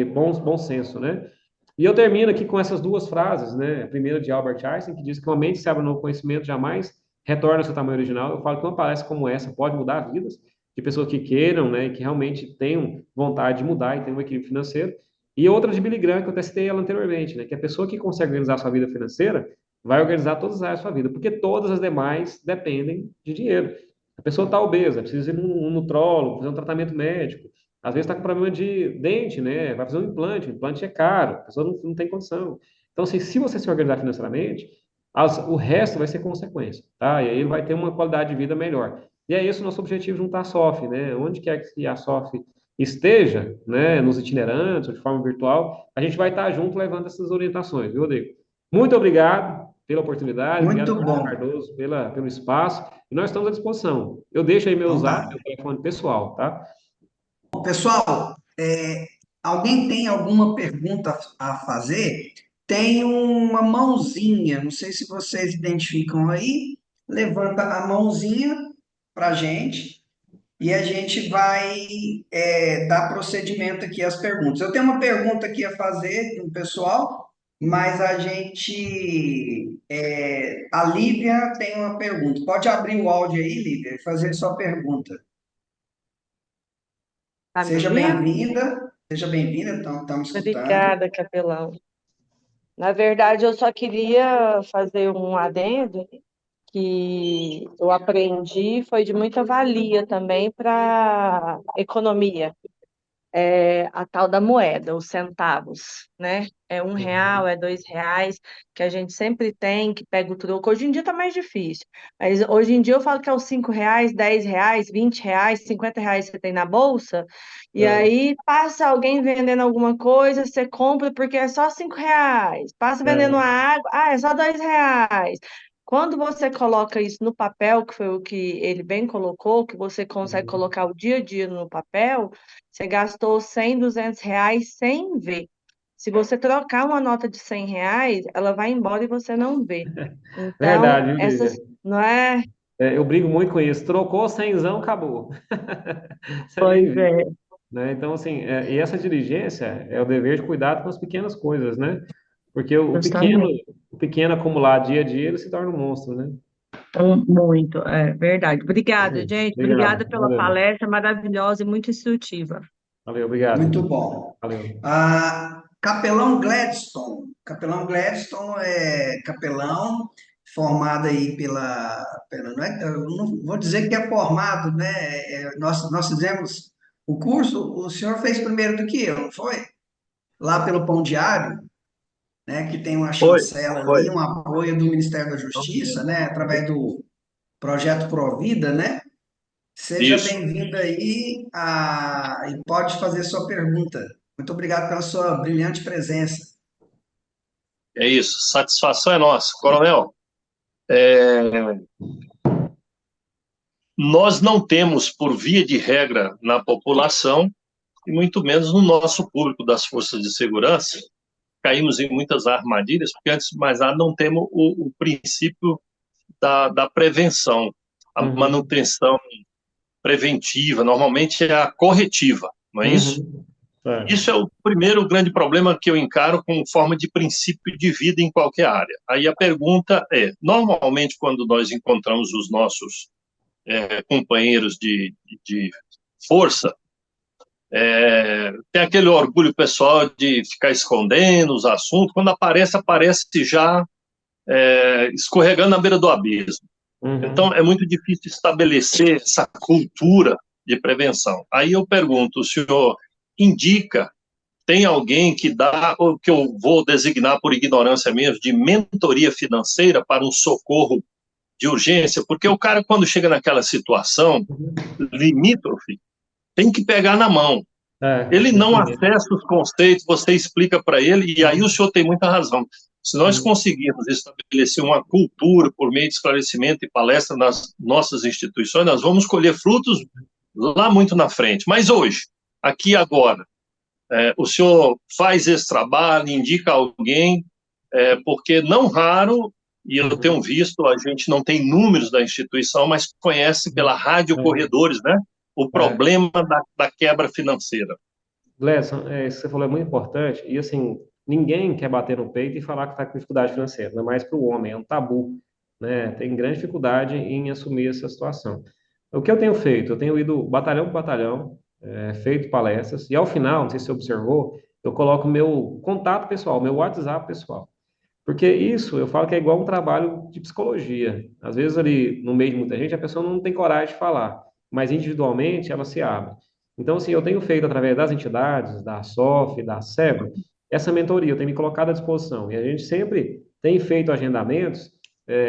bom senso, né? E eu termino aqui com essas duas frases, né? A primeira de Albert Einstein, que diz que uma mente que se abre ao novo conhecimento jamais retorna ao seu tamanho original. Eu falo que uma palestra como essa pode mudar vidas de pessoas que queiram, né? E que realmente tenham vontade de mudar e ter um equilíbrio financeiro. E outra de Billy Graham, que eu testei ela anteriormente, né? Que a pessoa que consegue organizar a sua vida financeira vai organizar todas as áreas da sua vida, porque todas as demais dependem de dinheiro. A pessoa está obesa, precisa ir num nutrólogo, fazer um tratamento médico. Às vezes está com problema de dente, né? Vai fazer um implante, o implante é caro, a pessoa não tem condição. Então, assim, se você se organizar financeiramente, o resto vai ser consequência, tá? E aí ele vai ter uma qualidade de vida melhor. E é esse o nosso objetivo junto à SOF, né? Onde quer que a SOF esteja, né, nos itinerantes ou de forma virtual, a gente vai estar junto levando essas orientações, viu, Rodrigo? Muito obrigado pela oportunidade, obrigado, Muito bom. Cardoso, pelo espaço, e nós estamos à disposição. Eu deixo aí meu Então zap, tá. meu telefone pessoal, tá? Pessoal, alguém tem alguma pergunta a fazer? Tem uma mãozinha, não sei se vocês identificam aí. Levanta a mãozinha para a gente e a gente vai dar procedimento aqui às perguntas. Eu tenho uma pergunta aqui a fazer do pessoal, mas a Lívia tem uma pergunta. Pode abrir o áudio aí, Lívia, e fazer sua pergunta. Tá me ouvindo? Seja bem-vinda, então, estamos escutando. Obrigada, capelão. Na verdade, eu só queria fazer um adendo que eu aprendi, foi de muita valia também para economia. A tal da moeda, os centavos, né? É R$ 1, é R$ 2, que a gente sempre tem, que pega o troco. Hoje em dia tá mais difícil, mas hoje em dia eu falo que é os R$ 5, R$ 10, R$ 20, R$ 50 que você tem na bolsa, e É, aí passa alguém vendendo alguma coisa, você compra porque é só R$ 5. Passa vendendo é, uma água, é só R$ 2. Quando você coloca isso no papel, que foi o que ele bem colocou, que você consegue uhum. colocar o dia a dia no papel, você gastou 100, R$ 200 sem ver. Se você trocar uma nota de R$ 100, ela vai embora e você não vê. Então, Verdade, viu, essas, Lívia? não é? Eu brigo muito com isso. Trocou cenzão, acabou. Você nem Pois viu, é, né? Então, assim, e essa diligência é o dever de cuidado com as pequenas coisas, né? Porque justamente. o pequeno acumular dia a dia, ele se torna um monstro, né? Muito, é verdade. Obrigada, gente. Obrigada Obrigado. pela Valeu. palestra maravilhosa e muito instrutiva. Valeu, obrigado. Muito bom. Valeu. Capelão Gladstone. Capelão Gladstone é capelão formado aí não é, eu não vou dizer que é formado, né? Nós fizemos o curso, o senhor fez primeiro do que eu, não foi? Lá pelo Pão Diário, né? Que tem uma Foi, chancela foi. ali, um apoio do Ministério da Justiça, né? Através do projeto Provida, né? Seja Isso. bem-vindo aí e pode fazer sua pergunta. Muito obrigado pela sua brilhante presença. É isso, satisfação é nossa. Coronel, é, nós não temos, por via de regra, na população, e muito menos no nosso público das forças de segurança, caímos em muitas armadilhas, porque, antes de mais nada, não temos o princípio da prevenção, a Uhum, manutenção preventiva, normalmente é a corretiva, não é isso? uhum, é, Isso é o primeiro grande problema que eu encaro como forma de princípio de vida em qualquer área. Aí a pergunta é, normalmente quando nós encontramos os nossos companheiros de força, tem aquele orgulho pessoal de ficar escondendo os assuntos, quando aparece, aparece já escorregando na beira do abismo. Então, uhum, é muito difícil estabelecer essa cultura de prevenção. Aí eu pergunto, o senhor indica, tem alguém que dá, ou que eu vou designar por ignorância mesmo, de mentoria financeira para um socorro de urgência? Porque o cara, quando chega naquela situação uhum. limítrofe, tem que pegar na mão. É, Ele não justamente. acessa os conceitos, você explica para ele, e aí o senhor tem muita razão. Se nós Uhum, conseguirmos estabelecer uma cultura por meio de esclarecimento e palestra nas nossas instituições, nós vamos colher frutos lá muito na frente. Mas hoje, aqui agora, o senhor faz esse trabalho, indica alguém, porque não raro, e eu tenho uhum, visto, a gente não tem números da instituição, mas conhece pela rádio uhum, corredores, né? O é. problema da quebra financeira. Gleison, isso que você falou é muito importante. E assim, ninguém quer bater no peito e falar que está com dificuldade financeira, ainda mais para o homem, é um tabu, né? Tem grande dificuldade em assumir essa situação. O que eu tenho feito? Eu tenho ido batalhão por batalhão, feito palestras, e ao final, não sei se você observou, eu coloco meu contato pessoal, meu WhatsApp pessoal. Porque isso, eu falo que é igual um trabalho de psicologia. Às vezes, ali no meio de muita gente, a pessoa não tem coragem de falar, mas individualmente ela se abre. Então, assim, eu tenho feito através das entidades, da SOF, da SEBRA, essa mentoria, eu tenho me colocado à disposição. E a gente sempre tem feito agendamentos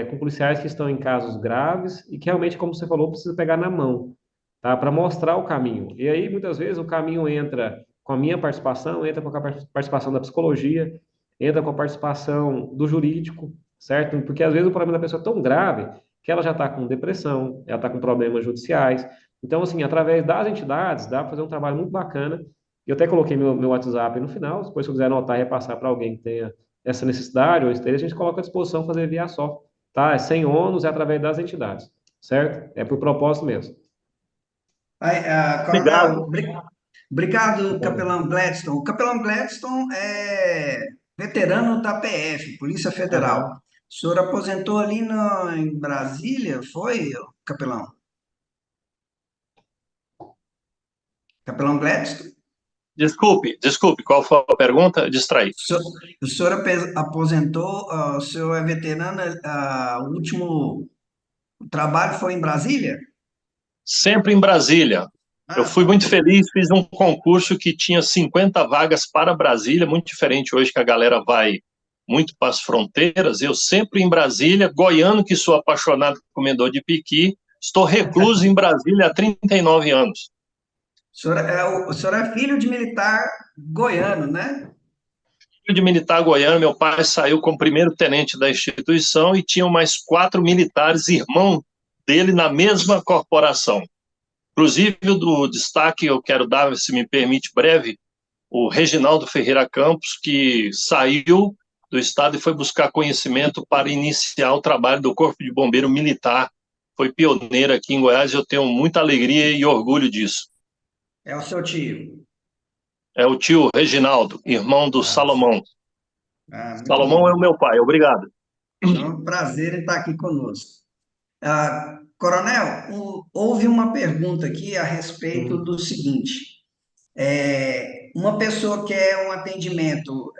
com policiais que estão em casos graves e que realmente, como você falou, precisa pegar na mão, tá? Para mostrar o caminho. E aí, muitas vezes, o caminho entra com a minha participação, entra com a participação da psicologia, entra com a participação do jurídico, certo? Porque às vezes o problema da pessoa é tão grave que ela já está com depressão, ela está com problemas judiciais. Então, assim, através das entidades, dá para fazer um trabalho muito bacana. Eu até coloquei meu WhatsApp no final, depois se eu quiser anotar e repassar para alguém que tenha essa necessidade ou interesse, a gente coloca à disposição fazer via só, tá? É sem ônus, é através das entidades, certo? É por propósito mesmo. Obrigado. Coronel, obrigado, Capelão Gladstone. O Capelão Gladstone é veterano da PF, Polícia Federal. Aham. O senhor aposentou ali em Brasília, foi, Capelão? Capelão Gladstone? Desculpe, qual foi a pergunta? Distraí. O senhor, o senhor aposentou, o senhor é veterano, o último trabalho foi em Brasília? Sempre em Brasília. Eu Ah, fui top. muito feliz, fiz um concurso que tinha 50 vagas para Brasília, muito diferente hoje que a galera vai muito para as fronteiras. Eu sempre em Brasília, goiano que sou apaixonado por comedor de piqui, estou recluso em Brasília há 39 anos. O senhor é filho de militar goiano, né? Filho de militar goiano, meu pai saiu como primeiro tenente da instituição e tinham mais 4 militares, irmão dele, na mesma corporação. Inclusive, do destaque eu quero dar, se me permite breve, o Reginaldo Ferreira Campos, que saiu do Estado e foi buscar conhecimento para iniciar o trabalho do Corpo de Bombeiro Militar. Foi pioneiro aqui em Goiás e eu tenho muita alegria e orgulho disso. É o seu tio. É o tio Reginaldo, irmão do Ah, Salomão. muito Salomão é o bom. meu pai, obrigado. É um prazer em estar aqui conosco. Coronel, houve uma pergunta aqui a respeito Uhum. do seguinte: uma pessoa quer um atendimento,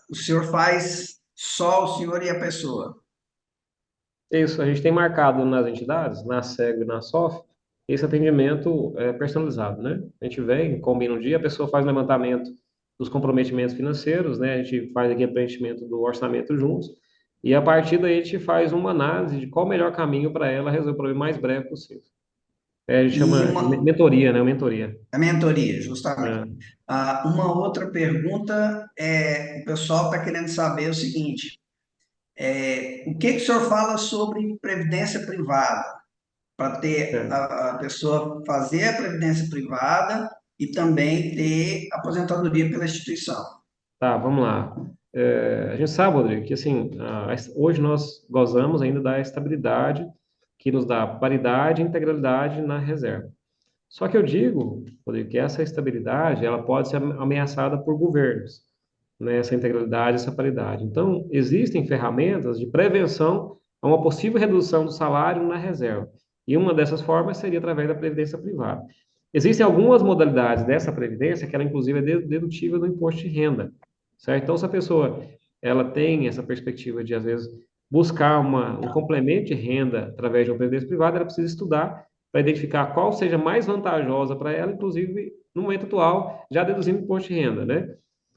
o senhor faz só o senhor e a pessoa? Isso, a gente tem marcado nas entidades, na SEG e na SOF, esse atendimento personalizado, né? A gente vem, combina um dia, a pessoa faz o levantamento dos comprometimentos financeiros, né? A gente faz aqui o preenchimento do orçamento juntos, e a partir daí a gente faz uma análise de qual o melhor caminho para ela resolver o problema o mais breve possível. a gente E chama uma mentoria, né? Mentoria. a mentoria, justamente. É, Uma outra pergunta o pessoal está querendo saber o seguinte: o que que o senhor fala sobre previdência privada? Para ter é. a pessoa fazer a previdência privada e também ter aposentadoria pela instituição. Tá, vamos lá. A gente sabe, Rodrigo, que assim, hoje nós gozamos ainda da estabilidade que nos dá paridade e integralidade na reserva. Só que eu digo, Rodrigo, que essa estabilidade ela pode ser ameaçada por governos, né, essa integralidade, essa paridade. Então, existem ferramentas de prevenção a uma possível redução do salário na reserva. E uma dessas formas seria através da previdência privada. Existem algumas modalidades dessa previdência que ela, inclusive, é dedutível do imposto de renda, certo? Então, se a pessoa ela tem essa perspectiva de, às vezes, buscar um complemento de renda através de uma previdência privada, ela precisa estudar para identificar qual seja mais vantajosa para ela, inclusive, no momento atual, já deduzindo imposto de renda, né?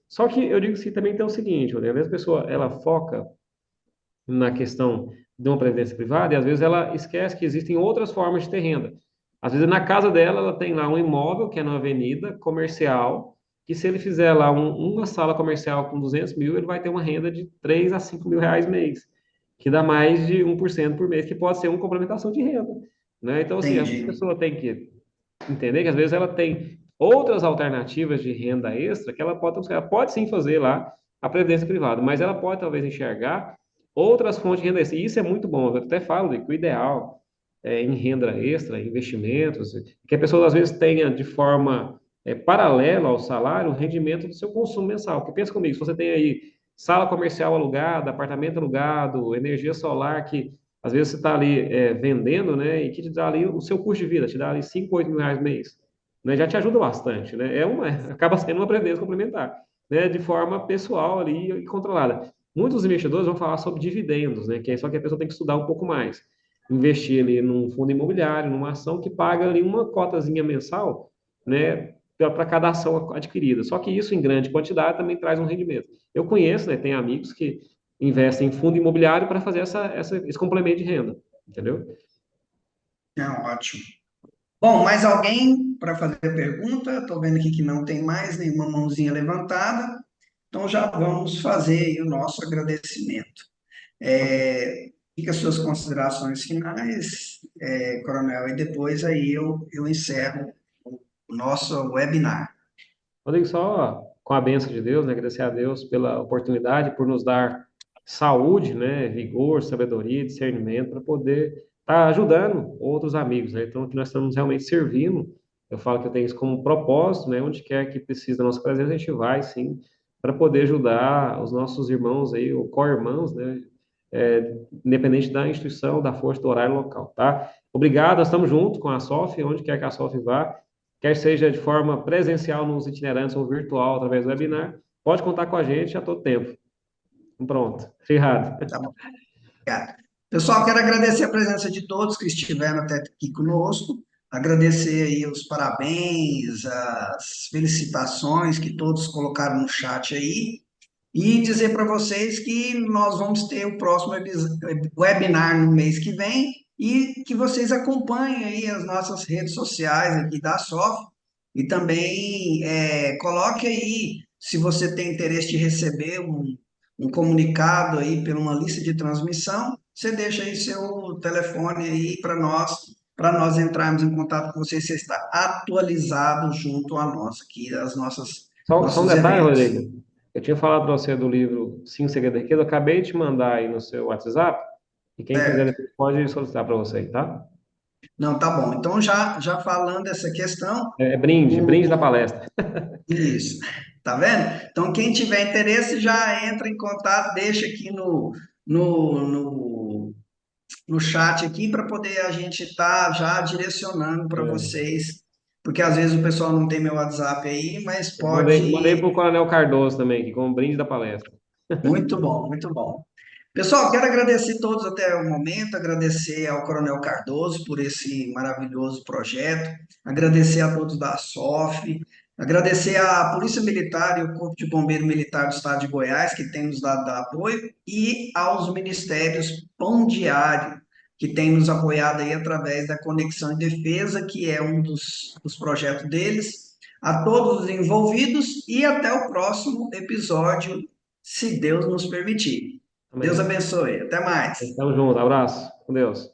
Só que eu digo que também tem o seguinte, às vezes a pessoa ela foca na questão de uma previdência privada e às vezes ela esquece que existem outras formas de ter renda. Às vezes na casa dela ela tem lá um imóvel que é numa avenida comercial, que se ele fizer lá uma sala comercial com 200 mil, ele vai ter uma renda de 3 a 5 mil reais mês, que dá mais de 1% por mês, que pode ser uma complementação de renda, né? Então, assim, a Entendi. pessoa tem que entender que às vezes ela tem outras alternativas de renda extra que ela pode buscar. Ela pode sim fazer lá a previdência privada, mas ela pode talvez enxergar outras fontes de renda extra. E isso é muito bom. Eu até falo que o ideal em renda extra, investimentos, que a pessoa às vezes tenha de forma paralela ao salário o rendimento do seu consumo mensal. Porque pensa comigo, se você tem aí sala comercial alugada, apartamento alugado, energia solar que às vezes você está ali vendendo, né, e que te dá ali o seu custo de vida, te dá ali 5, 8 mil reais mês, né, já te ajuda bastante, né, acaba sendo uma previdência complementar, né, de forma pessoal ali e controlada. Muitos investidores vão falar sobre dividendos, né, que é só que a pessoa tem que estudar um pouco mais. Investir ali num fundo imobiliário, numa ação que paga ali uma cotazinha mensal, né, para cada ação adquirida. Só que isso em grande quantidade também traz um rendimento. Eu conheço, né, tem amigos que investem em fundo imobiliário para fazer esse complemento de renda, entendeu? É ótimo. Bom, mais alguém para fazer pergunta? Estou vendo aqui que não tem mais nenhuma mãozinha levantada. Então já vamos fazer aí o nosso agradecimento. Fica as suas considerações finais, Coronel, e depois aí eu encerro o nosso webinar. Rodrigo, só com a bênção de Deus, né, agradecer a Deus pela oportunidade, por nos dar saúde, né, vigor, sabedoria, discernimento, para poder estar ajudando outros amigos, né? Então, que nós estamos realmente servindo. Eu falo que eu tenho isso como propósito, né? Onde quer que precise da nossa presença, a gente vai, sim, para poder ajudar os nossos irmãos aí, ou co-irmãos, né? Independente da instituição, da força, do horário local, tá? Obrigado, nós estamos juntos com a SOF, onde quer que a SOF vá, quer seja de forma presencial nos itinerantes ou virtual através do webinar, pode contar com a gente a todo tempo. Pronto, obrigado. Tá bom? Obrigado. Pessoal, quero agradecer a presença de todos que estiveram até aqui conosco, agradecer aí os parabéns, as felicitações que todos colocaram no chat aí, e dizer para vocês que nós vamos ter o próximo webinar no mês que vem e que vocês acompanhem aí as nossas redes sociais aqui da SOF e também coloque aí, se você tem interesse de receber um comunicado aí por uma lista de transmissão, você deixa aí seu telefone aí para nós entrarmos em contato com você, você está atualizado junto a nós aqui, as Só um nossos detalhe, eventos. Rodrigo. Eu tinha falado para você do livro Cinco Segredos da Riqueza, eu acabei de te mandar aí no seu WhatsApp, e quem quiser Certo? depois pode solicitar para você, tá? Não, tá bom. Então, já falando essa questão, Brinde da palestra. isso, tá vendo? Então, quem tiver interesse já entra em contato, deixa aqui no, no, no chat aqui para poder a gente estar já direcionando para É, vocês, porque às vezes o pessoal não tem meu WhatsApp aí, mas eu mandei pode. para o Coronel Cardoso também, que como brinde da palestra. Muito bom, muito bom. Pessoal, quero agradecer a todos até o momento, agradecer ao Coronel Cardoso por esse maravilhoso projeto, agradecer a todos da SOF, agradecer à Polícia Militar e ao Corpo de Bombeiro Militar do Estado de Goiás, que tem nos dado apoio, e aos ministérios Pão Diário, que tem nos apoiado aí através da Conexão em Defesa, que é um dos projetos deles, a todos os envolvidos e até o próximo episódio, se Deus nos permitir. Amém. Deus abençoe. Até mais. Tamo junto. Abraço. Com Deus.